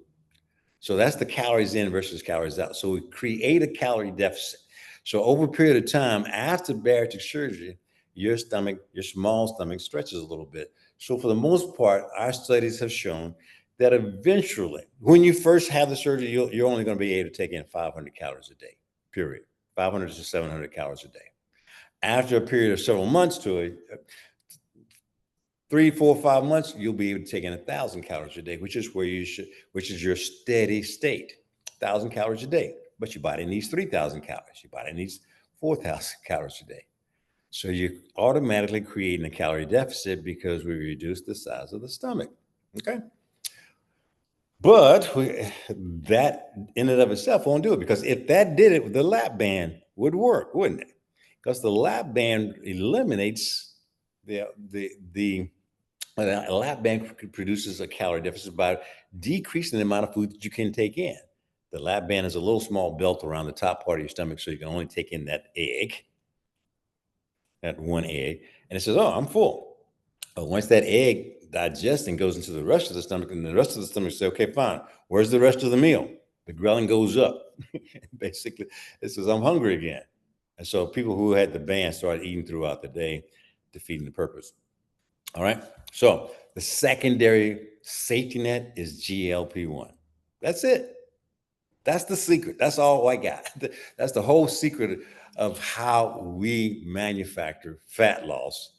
So that's the calories in versus calories out. So we create a calorie deficit. So over a period of time after bariatric surgery, your small stomach stretches a little bit. So for the most part, our studies have shown that eventually, when you first have the surgery, you're only going to be able to take in 500 calories a day, period. 500 to 700 calories a day. After a period of several months to it, 3, 4, 5 months, you'll be able to take in 1,000 calories a day, which is which is your steady state, 1,000 calories a day. But your body needs 3,000 calories. Your body needs 4,000 calories a day. So you're automatically creating a calorie deficit because we reduce the size of the stomach. Okay. But that in and of itself won't do it, because if that did it, the lap band would work, wouldn't it? Because the lap band eliminates a lap band produces a calorie deficit by decreasing the amount of food that you can take in. The lap band is a little small belt around the top part of your stomach, so you can only take in that one egg, and it says, oh, I'm full. But once that egg digests and goes into the rest of the stomach, and the rest of the stomach says, okay, fine, where's the rest of the meal? The ghrelin goes up. Basically, it says, I'm hungry again. And so people who had the band started eating throughout the day, defeating the purpose. All right. So the secondary safety net is GLP-1. That's it. That's the secret. That's all I got. That's the whole secret of how we manufacture fat loss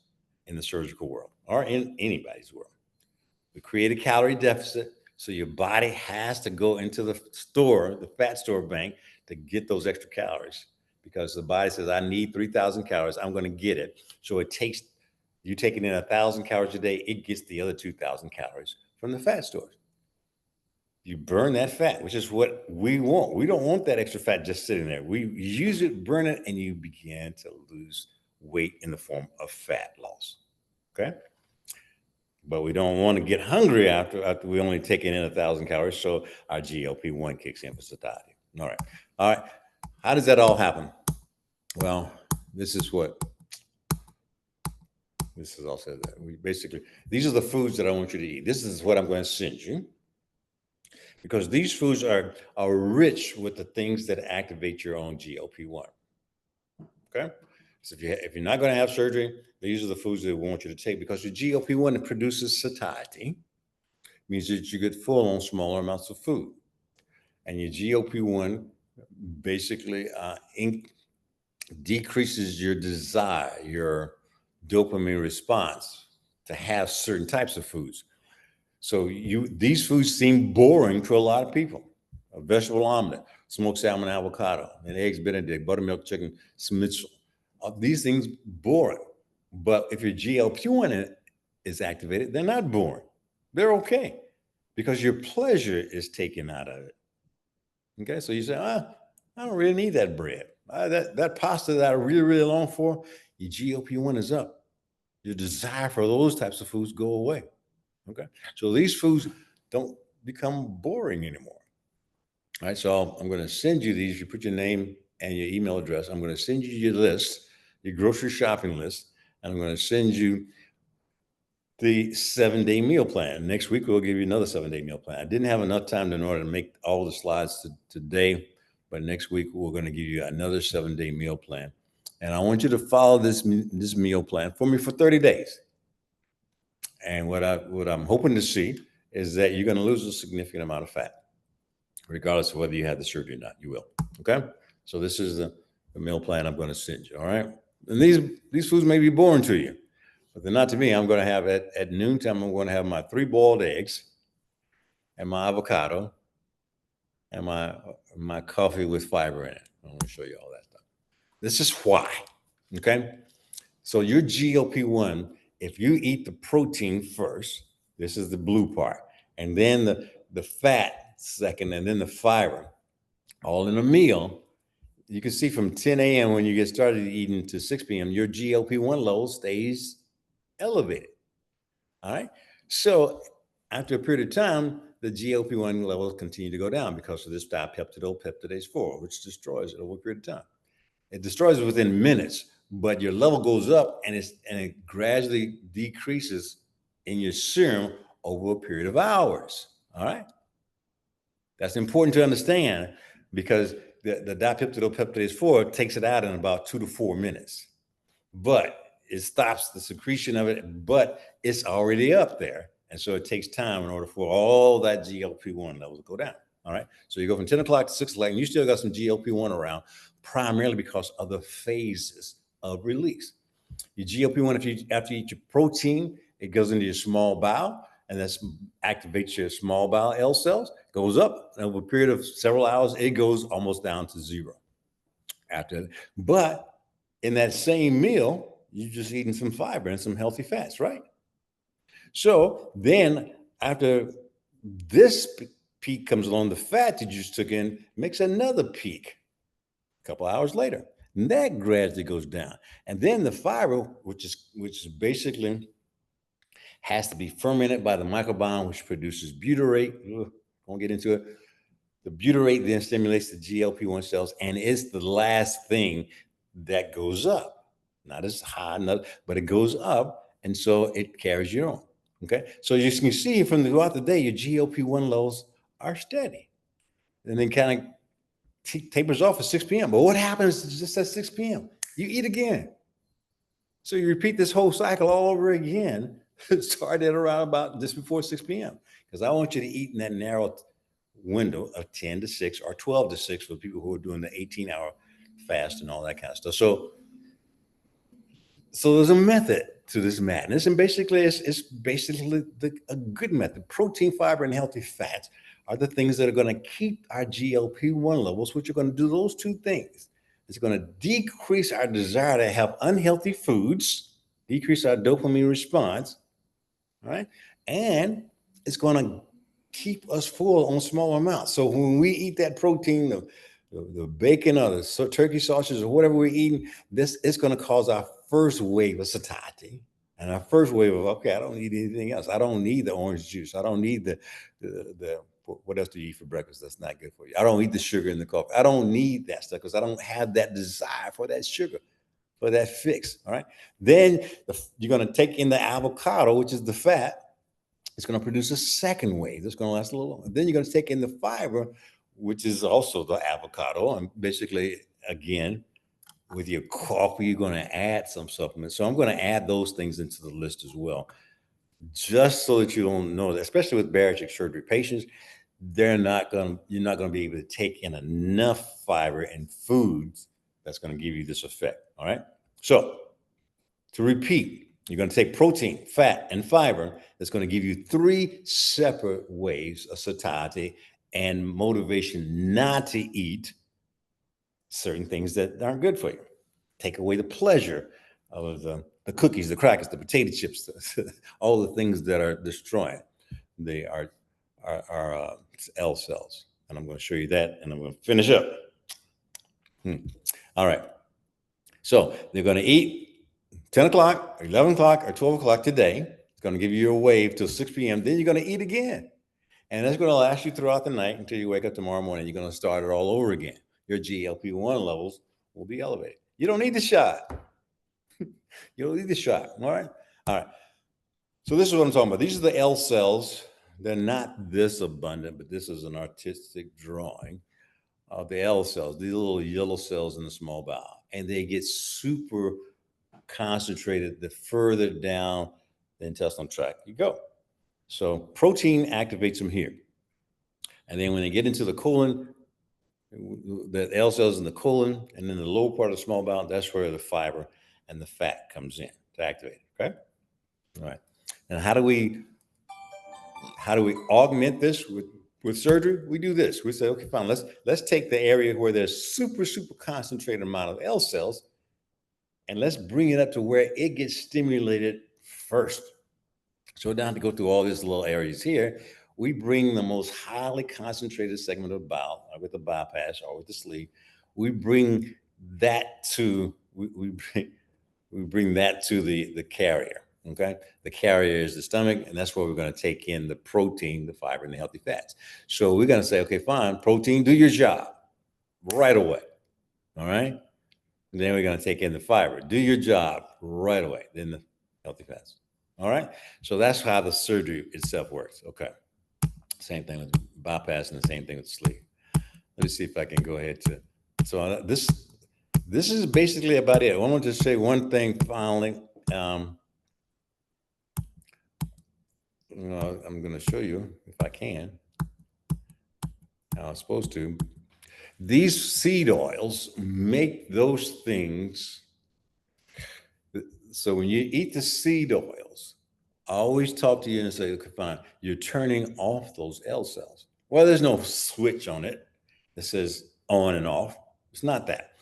in the surgical world. or in anybody's world. We create a calorie deficit, so your body has to go into the store, the fat store bank, to get those extra calories because the body says, I need 3,000 calories. I'm going to get it. So it takes, you taking in 1,000 calories a day, it gets the other 2,000 calories from the fat stores. You burn that fat, which is what we want. We don't want that extra fat just sitting there. We use it, burn it, and you begin to lose weight in the form of fat loss. Okay? But we don't want to get hungry after we only taking in 1,000 calories. So our GLP-1 kicks in for satiety. All right. All right. How does that all happen? Well, this is also that we basically, these are the foods that I want you to eat. This is what I'm going to send you because these foods are rich with the things that activate your own GLP-1. Okay. So if you're not going to have surgery, these are the foods that we want you to take because your GLP-1 produces satiety, means that you get full on smaller amounts of food. And your GLP-1 basically decreases your desire, your dopamine response to have certain types of foods. So these foods seem boring to a lot of people. A vegetable omelet, smoked salmon, avocado, and eggs Benedict, buttermilk chicken, schnitzel. These things boring. But if your GLP-1 is activated, they're not boring. They're okay because your pleasure is taken out of it. Okay, so you say, I don't really need that bread. That pasta that I really, really long for, your GLP-1 is up. Your desire for those types of foods go away. Okay, so these foods don't become boring anymore. All right, so I'm going to send you these. You put your name and your email address. I'm going to send you your list, your grocery shopping list, and I'm going to send you the 7-day meal plan. Next week, we'll give you another 7-day meal plan. I didn't have enough time in order to make all the slides today, but next week, we're going to give you another 7-day meal plan. And I want you to follow this meal plan for me for 30 days. And what I'm hoping to see is that you're going to lose a significant amount of fat, regardless of whether you had the surgery or not. You will. Okay? So this is the meal plan I'm going to send you. All right? And these foods may be boring to you, but they're not to me. I'm going to have at noontime, I'm going to have my 3 boiled eggs and my avocado and my coffee with fiber in it. I'm going to show you all that stuff. This is why. Okay? So your GLP-1, if you eat the protein first, this is the blue part, and then the fat second, and then the fiber, all in a meal, you can see from 10 a.m. when you get started eating to 6 p.m., your GLP-1 level stays elevated. All right. So after a period of time, the GLP-1 levels continue to go down because of this dipeptidopeptidase 4, which destroys it over a period of time. It destroys it within minutes, but your level goes up and it gradually decreases in your serum over a period of hours. All right. That's important to understand because the dipeptidopeptidase 4 takes it out in about 2 to 4 minutes, but it stops the secretion of it, but it's already up there. And so it takes time in order for all that GLP-1 levels to go down. All right. So you go from 10 o'clock to 6 o'clock, and you still got some GLP-1 around, primarily because of the phases of release. Your GLP-1, after you eat your protein, it goes into your small bowel, and that activates your small bowel L cells, goes up, and over a period of several hours, it goes almost down to zero after. But in that same meal, you're just eating some fiber and some healthy fats, right? So then after this peak comes along, the fat that you just took in makes another peak a couple hours later. And that gradually goes down. And then the fiber, which is basically has to be fermented by the microbiome, which produces butyrate. Won't get into it. The butyrate then stimulates the GLP-1 cells, and it's the last thing that goes up. Not as high, but it goes up, and so it carries you on. Okay, so you can see from throughout the day, your GLP-1 levels are steady, and then kind of tapers off at 6 p.m. But what happens just at 6 p.m.? You eat again. So you repeat this whole cycle all over again, started around about just before 6 p.m. Because I want you to eat in that narrow window of 10 to 6 or 12 to 6 for people who are doing the 18-hour fast and all that kind of stuff. So there's a method to this madness. And basically, it's basically a good method. Protein, fiber, and healthy fats are the things that are going to keep our GLP-1 levels, which are going to do those two things. It's going to decrease our desire to have unhealthy foods, decrease our dopamine response, right? And it's going to keep us full on small amounts. So when we eat that protein, the bacon or the turkey sausages or whatever we're eating, this is going to cause our first wave of satiety. And our first wave of, okay, I don't need anything else. I don't need the orange juice. I don't need the what else do you eat for breakfast that's not good for you? I don't eat the sugar in the coffee. I don't need that stuff because I don't have that desire for that sugar, for that fix. All right. Then you're going to take in the avocado, which is the fat. It's going to produce a second wave that's going to last a little longer. Then you're going to take in the fiber, which is also the avocado. And basically, again, with your coffee, you're going to add some supplements. So I'm going to add those things into the list as well, just so that you don't know that, especially with bariatric surgery patients, you're not going to be able to take in enough fiber and foods that's going to give you this effect. All right. So to repeat, you're going to take protein, fat, and fiber that's going to give you 3 separate waves of satiety and motivation not to eat certain things that aren't good for you. Take away the pleasure of the cookies, the crackers, the potato chips, all the things that are destroying our L cells. And I'm going to show you that, and I'm going to finish up. All right. So they're going to eat 10 o'clock, or 11 o'clock, or 12 o'clock today. It's going to give you a wave till 6 p.m. Then you're going to eat again. And that's going to last you throughout the night until you wake up tomorrow morning. You're going to start it all over again. Your GLP-1 levels will be elevated. You don't need the shot. You don't need the shot. All right. All right. So this is what I'm talking about. These are the L cells. They're not this abundant, but this is an artistic drawing of the L cells, these little yellow cells in the small bowel. And they get super concentrated the further down the intestinal tract you go. So protein activates them here. And then when they get into the colon, the L cells in the colon, and then the lower part of the small bowel, that's where the fiber and the fat comes in to activate it. Okay. All right. And how do we augment this with surgery? We do this. We say, okay, fine. Let's take the area where there's super concentrated amount of L cells, and let's bring it up to where it gets stimulated first. So we don't have to go through all these little areas here. We bring the most highly concentrated segment of bowel, with the bypass or with the sleeve. We bring that to we bring that to the carrier. Okay, the carrier is the stomach, and that's where we're going to take in the protein, the fiber, and the healthy fats. So we're going to say, okay, fine, protein, do your job right away. All right. And then we're going to take in the fiber, do your job right away. Then the healthy fats. All right. So that's how the surgery itself works. Okay. Same thing with bypass and the same thing with sleep. Let me see if I can go ahead to. So this is basically about it. I want to say one thing finally. I'm going to show you if I can. How I'm supposed to. These seed oils make those things. So when you eat the seed oils, I always talk to you and say, okay, fine, you're turning off those L cells. Well, there's no switch on it that says on and off. It's not that.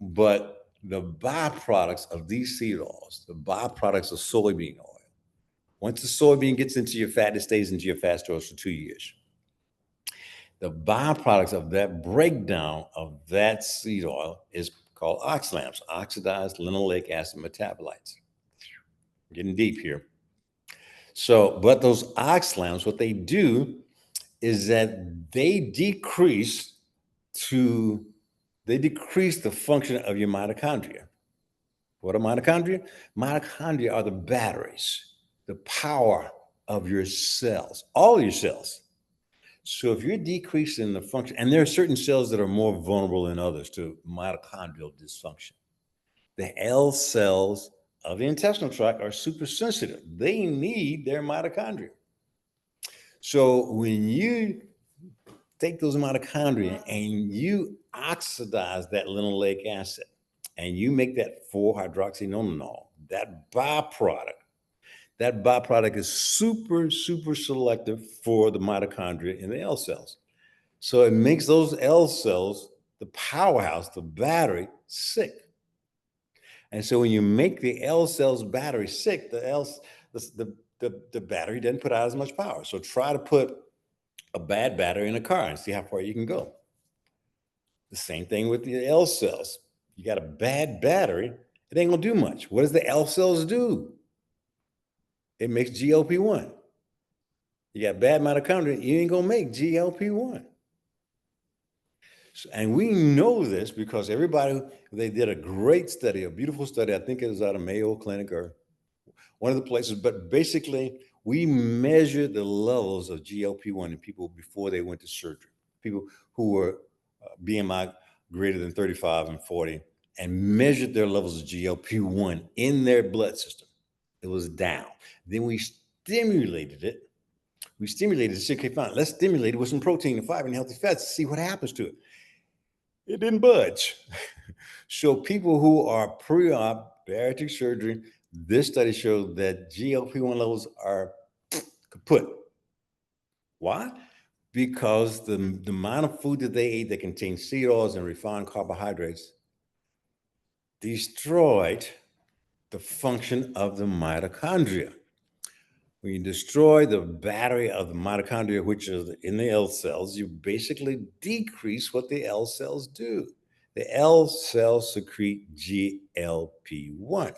But the byproducts of these seed oils, the byproducts of soybean oil, once the soybean gets into your fat, it stays into your fat stores for 2 years. The byproducts of that breakdown of that seed oil is called oxalams, oxidized linoleic acid metabolites. Getting deep here. So, but those oxalams, what they do is that they decrease the function of your mitochondria. What are mitochondria? Mitochondria are the batteries, the power of your cells, all your cells. So if you're decreasing the function, and there are certain cells that are more vulnerable than others to mitochondrial dysfunction. The L cells of the intestinal tract are super sensitive. They need their mitochondria. So when you take those mitochondria and you oxidize that linoleic acid and you make that 4-hydroxynonenal, that byproduct, that byproduct is super, super selective for the mitochondria in the L cells. So it makes those L cells, the powerhouse, the battery, sick. And so when you make the L cells battery sick, the battery doesn't put out as much power. So try to put a bad battery in a car and see how far you can go. The same thing with the L cells. You got a bad battery, it ain't gonna do much. What does the L cells do? It makes GLP-1. You got bad mitochondria, you ain't gonna make GLP-1. And we know this because they did a great study, a beautiful study. I think it was out of Mayo Clinic or one of the places, but basically we measured the levels of GLP-1 in people before they went to surgery, people who were BMI greater than 35 and 40, and measured their levels of GLP-1 in their blood system. It was down. Then we stimulated it. To see, okay, fine, let's stimulate it with some protein and fiber and healthy fats to see what happens to it. It didn't budge. So people who are pre-op bariatric surgery, this study showed that GLP-1 levels are kaput. Why? Because the amount of food that they ate that contained seed oils and refined carbohydrates destroyed the function of the mitochondria. When you destroy the battery of the mitochondria, which is in the L cells, you basically decrease what the L cells do. The L cells secrete GLP-1.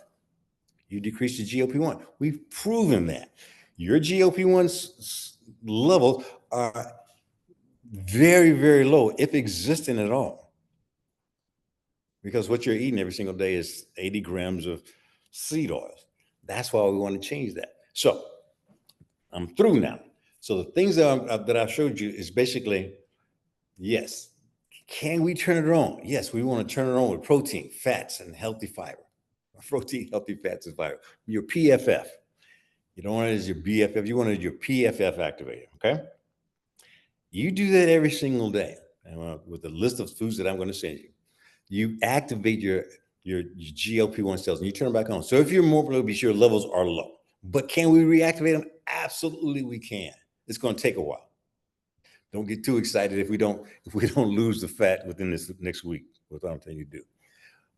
You decrease the GLP-1. We've proven that. Your GLP-1 levels are very, very low, if existing at all. Because what you're eating every single day is 80 grams of seed oils. That's why we want to change that. So I'm through now. So the things that I showed you is basically, yes, can we turn it on? Yes, we want to turn it on with protein, fats, and healthy fiber. Protein, healthy fats, and fiber. Your PFF. You don't want it as your BFF. You want it as your PFF activator, okay? You do that every single day with the list of foods that I'm going to send you. You activate your GLP-1 cells and you turn them back on. So if you're morbidly obese, your levels are low. But can we reactivate them? Absolutely, we can. It's going to take a while. Don't get too excited if we don't lose the fat within this next week. That's what I'm telling you to do.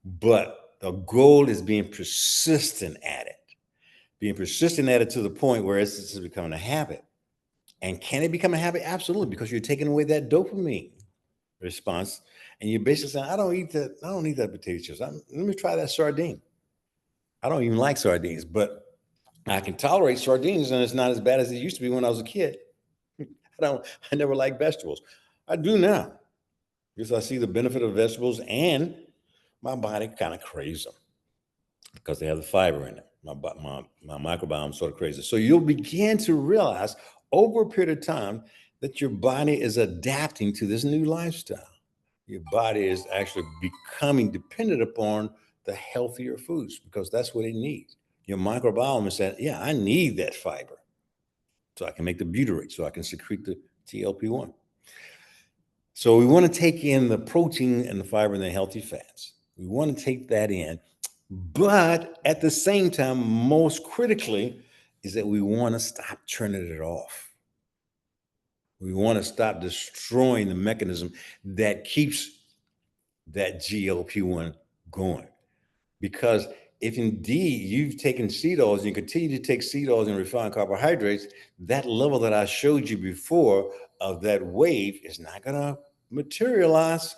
But the goal is being persistent at it. Being persistent at it to the point where it's becoming a habit. And can it become a habit? Absolutely, because you're taking away that dopamine response, and you're basically saying, I don't eat that potato chips. Let me try that sardine. I don't even like sardines, but I can tolerate sardines, and it's not as bad as it used to be when I was a kid. I never liked vegetables. I do now because I see the benefit of vegetables, and my body kind of craves them because they have the fiber in it. My microbiome sort of crazy. So you'll begin to realize over a period of time that your body is adapting to this new lifestyle. Your body is actually becoming dependent upon the healthier foods because that's what it needs. Your microbiome is saying, yeah, I need that fiber so I can make the butyrate, so I can secrete the GLP-1. So we want to take in the protein and the fiber and the healthy fats. We want to take that in. But at the same time, most critically, is that we want to stop turning it off. We want to stop destroying the mechanism that keeps that GLP-1 going. Because if indeed you've taken seed oils and you continue to take seed oils and refined carbohydrates, that level that I showed you before of that wave is not going to materialize.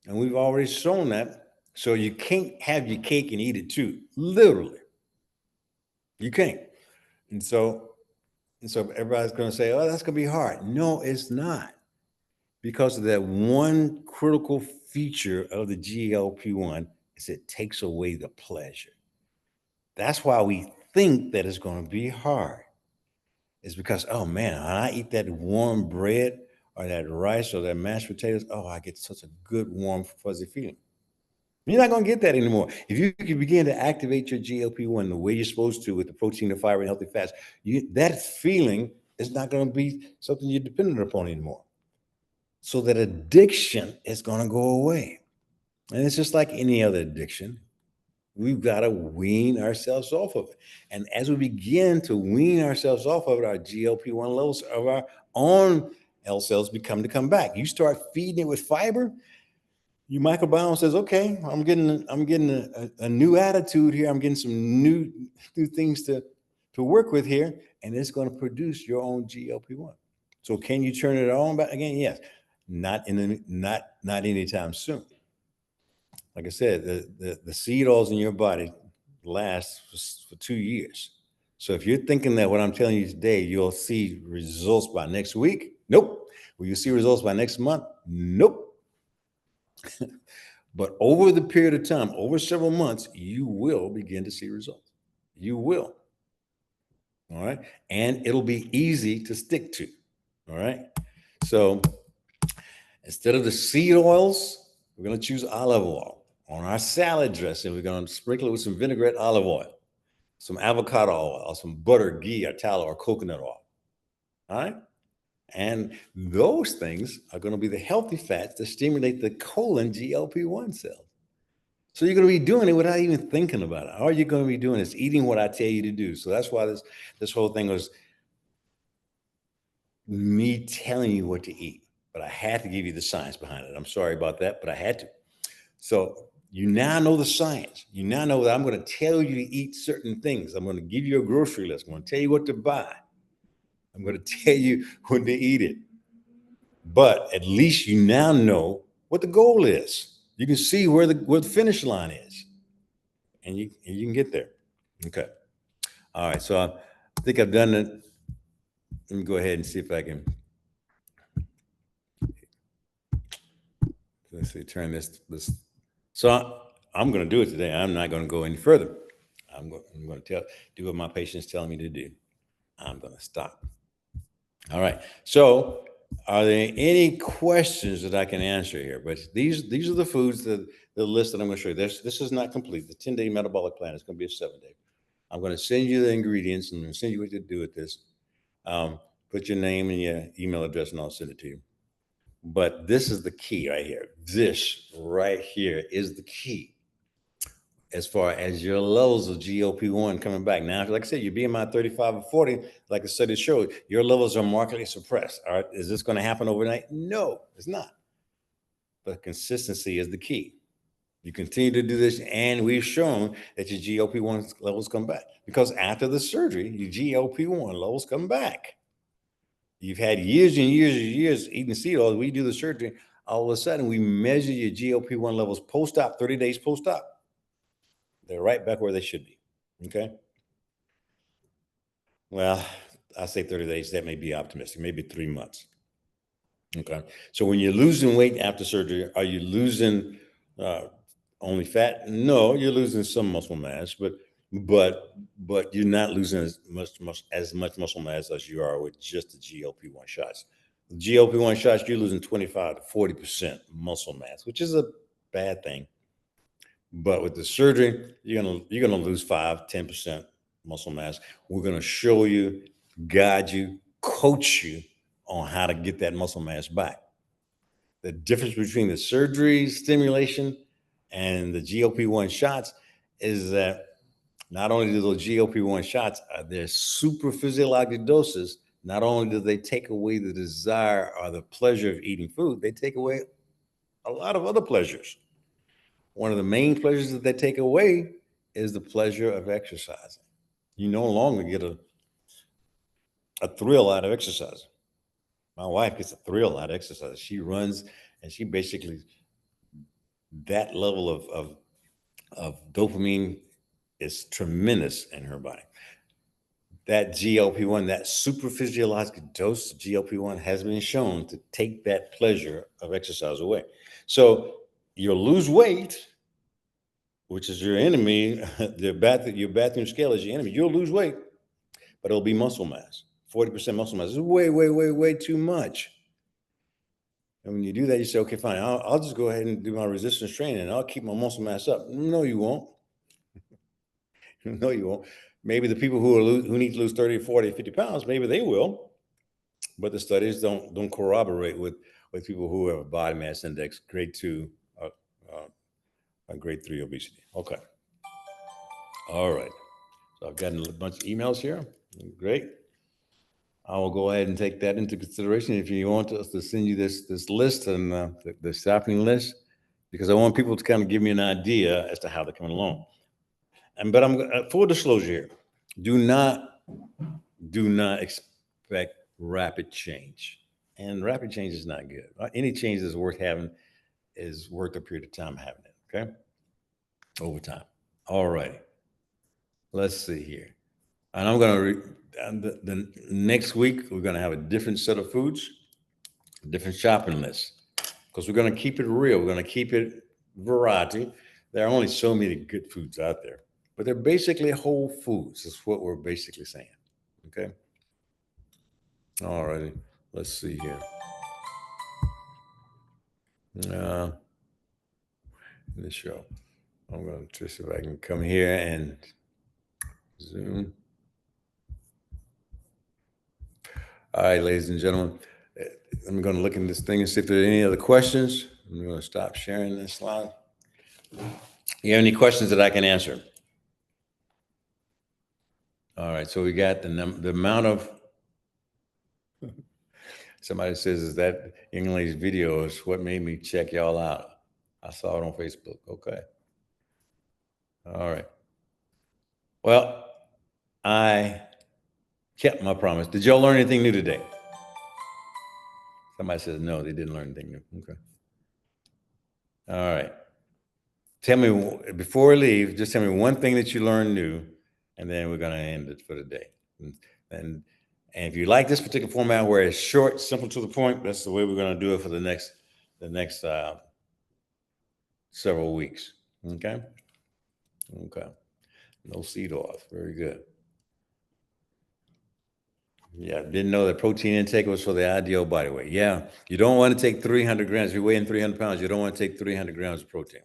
And we've already shown that. So you can't have your cake and eat it too, literally. You can't. And so everybody's going to say, oh, that's going to be hard. No, it's not. Because of that one critical feature of the GLP-1 is it takes away the pleasure. That's why we think that it's going to be hard. It's because, oh man, when I eat that warm bread or that rice or that mashed potatoes, oh, I get such a good, warm, fuzzy feeling. You're not going to get that anymore. If you can begin to activate your GLP-1 the way you're supposed to with the protein, the fiber, and healthy fats, that feeling is not going to be something you're dependent upon anymore. So that addiction is going to go away. And it's just like any other addiction. We've got to wean ourselves off of it. And as we begin to wean ourselves off of it, our GLP-1 levels of our own L cells become to come back. You start feeding it with fiber, your microbiome says, okay, I'm getting a new attitude here. I'm getting some new things to work with here, and it's going to produce your own GLP-1. So can you turn it on back again? Yes. Not anytime soon. Like I said, the seed oils in your body last for 2 years. So if you're thinking that what I'm telling you today, you'll see results by next week, nope. Will you see results by next month? Nope. But over the period of time, over several months, you will begin to see results. You will. All right. And it'll be easy to stick to. All right. So instead of the seed oils, we're going to choose olive oil. On our salad dressing, we're going to sprinkle it with some vinaigrette olive oil, some avocado oil, or some butter, ghee, or tallow, or coconut oil. All right. And those things are going to be the healthy fats that stimulate the colon GLP-1 cells. So you're going to be doing it without even thinking about it. All you're going to be doing is eating what I tell you to do. So that's why this whole thing was me telling you what to eat. But I had to give you the science behind it. I'm sorry about that, but I had to. So you now know the science. You now know that I'm going to tell you to eat certain things. I'm going to give you a grocery list. I'm going to tell you what to buy. I'm going to tell you when to eat it. But at least you now know what the goal is. You can see where the finish line is, and you can get there. Okay. All right. So I think I've done it. Let me go ahead and see if I can. Let's see. Turn this. So I'm going to do it today. I'm not going to go any further. I'm going to do what my patient's telling me to do. I'm going to stop. All right. So, are there any questions that I can answer here? But these are the foods that the list that I'm going to show you. This is not complete. The 10-day metabolic plan is going to be a 7-day. I'm going to send you the ingredients and I'm going to send you what to do with this. Put your name and your email address, and I'll send it to you. But this is the key right here. This right here is the key as far as your levels of GLP-1 coming back. Now, like I said, your BMI 35 or 40, like the study showed, your levels are markedly suppressed. All right. Is this going to happen overnight? No, it's not. But consistency is the key. You continue to do this, and we've shown that your GLP-1 levels come back. Because after the surgery, your GLP-1 levels come back. You've had years and years and years eating seed oils. We do the surgery. All of a sudden, we measure your GLP-1 levels post-op, 30 days post-op. They're right back where they should be. Okay. Well, I say 30 days. That may be optimistic. Maybe 3 months. Okay. So when you're losing weight after surgery, are you losing only fat? No, you're losing some muscle mass, but you're not losing as much muscle mass as you are with just the GLP-1 shots. The GLP-1 shots, you're losing 25 to 40% muscle mass, which is a bad thing. But with the surgery, you're gonna lose 5-10% muscle mass. We're gonna show you, guide you, coach you on how to get that muscle mass back. The difference between the surgery stimulation and the GLP-1 shots is that not only do those GLP-1 shots are their super physiologic doses, not only do they take away the desire or the pleasure of eating food, they take away a lot of other pleasures. One of the main pleasures that they take away is the pleasure of exercising. You no longer get a thrill out of exercise. My wife gets a thrill out of exercise. She runs, and she basically, that level of dopamine is tremendous in her body. That GLP-1, that super physiologic dose of GLP-1 has been shown to take that pleasure of exercise away. So you'll lose weight, which is your enemy. Your bathroom scale is your enemy. You'll lose weight, but it'll be muscle mass. 40% muscle mass is way, way, way, way too much. And when you do that, you say, okay, fine, I'll just go ahead and do my resistance training and I'll keep my muscle mass up. No, you won't. No, you won't. Maybe the people who need to lose 30, 40, 50 pounds, maybe they will. But the studies don't corroborate with people who have a body mass index grade 2 or grade 3 obesity. Okay. All right. So I've gotten a bunch of emails here. Great. I will go ahead and take that into consideration. If you want us to send you this list and the shopping list, because I want people to kind of give me an idea as to how they're coming along. But I'm full disclosure here. Do not expect rapid change, and rapid change is not good. Any change that's worth having is worth a period of time having it. Okay, over time. All right. Let's see here. And I'm going to, the next week, we're going to have a different set of foods, a different shopping list, because we're going to keep it real. We're going to keep it variety. There are only so many good foods out there, but they're basically whole foods, is what we're basically saying. Okay. All righty. Let's see here. Uh, this show. I'm going to see if I can come here and zoom. All right, ladies and gentlemen, I'm going to look in this thing and see if there are any other questions. I'm going to stop sharing this slide. You have any questions that I can answer? All right, so we got the amount of, somebody says, is that young lady's video is what made me check y'all out. I saw it on Facebook. Okay. All right. Well, I kept my promise. Did y'all learn anything new today? Somebody says no, they didn't learn anything new. Okay. All right. Tell me, before we leave, just tell me one thing that you learned new, and then we're going to end it for the day. And if you like this particular format where it's short, simple, to the point, that's the way we're going to do it for the next several weeks. Okay. Okay. No seed off. Very good. Yeah, didn't know that protein intake was for the ideal body weight. Yeah, you don't want to take 300 grams. If you're weighing 300 pounds, you don't want to take 300 grams of protein.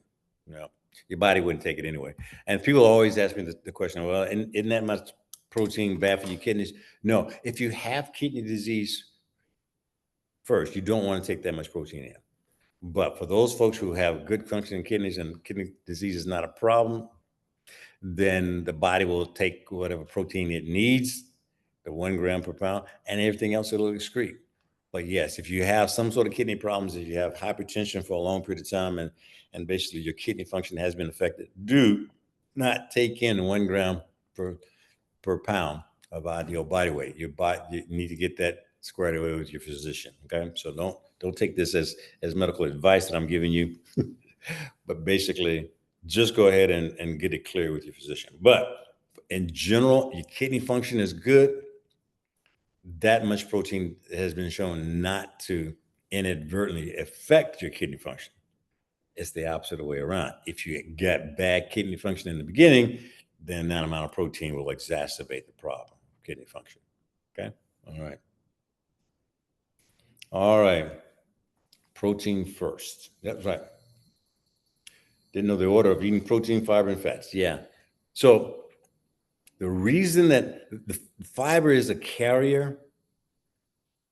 No, your body wouldn't take it anyway. And people always ask me the question, well, isn't that much protein bad for your kidneys? No, if you have kidney disease first, you don't want to take that much protein in. But for those folks who have good functioning kidneys and kidney disease is not a problem, then the body will take whatever protein it needs, the 1 gram per pound, and everything else it'll excrete. But yes, if you have some sort of kidney problems, if you have hypertension for a long period of time, and basically your kidney function has been affected, do not take in 1 gram per pound of ideal body weight. You need to get that squared away with your physician. Okay, so don't take this as medical advice that I'm giving you, but basically just go ahead and get it clear with your physician. But in general, your kidney function is good. That much protein has been shown not to inadvertently affect your kidney function. It's the opposite of the way around. If you get bad kidney function in the beginning, then that amount of protein will exacerbate the problem, kidney function. Okay. All right. All right. Protein first. That's right. Didn't know the order of eating protein, fiber, and fats. Yeah. So the reason that the fiber is a carrier,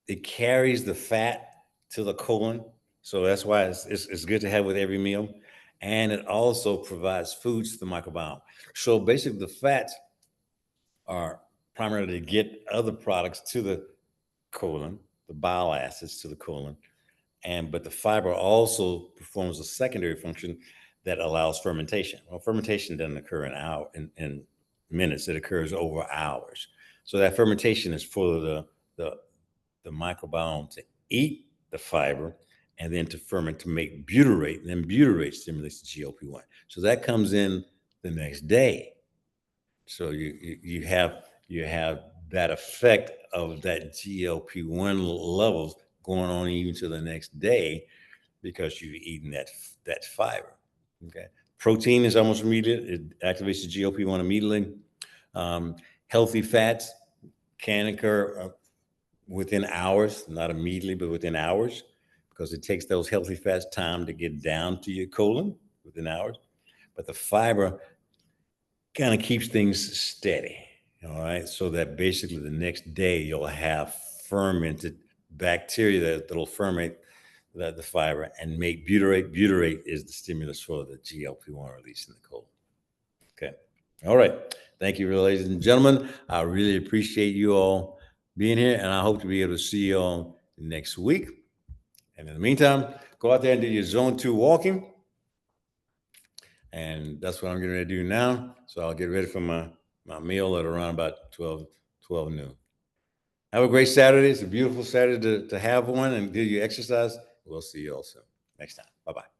it carries the fat to the colon. So that's why it's good to have with every meal. And it also provides foods to the microbiome. So basically, the fats are primarily to get other products to the colon, the bile acids to the colon. But the fiber also performs a secondary function that allows fermentation. Well, fermentation doesn't occur in minutes; it occurs over hours. So that fermentation is for the microbiome to eat the fiber and then to ferment to make butyrate. And then butyrate stimulates the GLP-1. So that comes in the next day. So you have that effect of that GLP-1 levels going on even to the next day because you've eaten that fiber. Okay. Protein is almost immediate. It activates the GLP-1 immediately. Healthy fats can occur within hours, not immediately, but within hours, because it takes those healthy fats time to get down to your colon within hours. But the fiber kind of keeps things steady. All right. So that basically the next day you'll have fermented bacteria that'll ferment the fiber and make butyrate. Butyrate is the stimulus for the GLP-1 release in the colon. Okay. All right. Thank you, ladies and gentlemen. I really appreciate you all being here, and I hope to be able to see you all next week. And in the meantime, go out there and do your zone 2 walking. And that's what I'm getting ready to do now. So I'll get ready for my meal at around about 12 noon. Have a great Saturday. It's a beautiful Saturday to have one and do your exercise. We'll see you all soon. Next time. Bye-bye.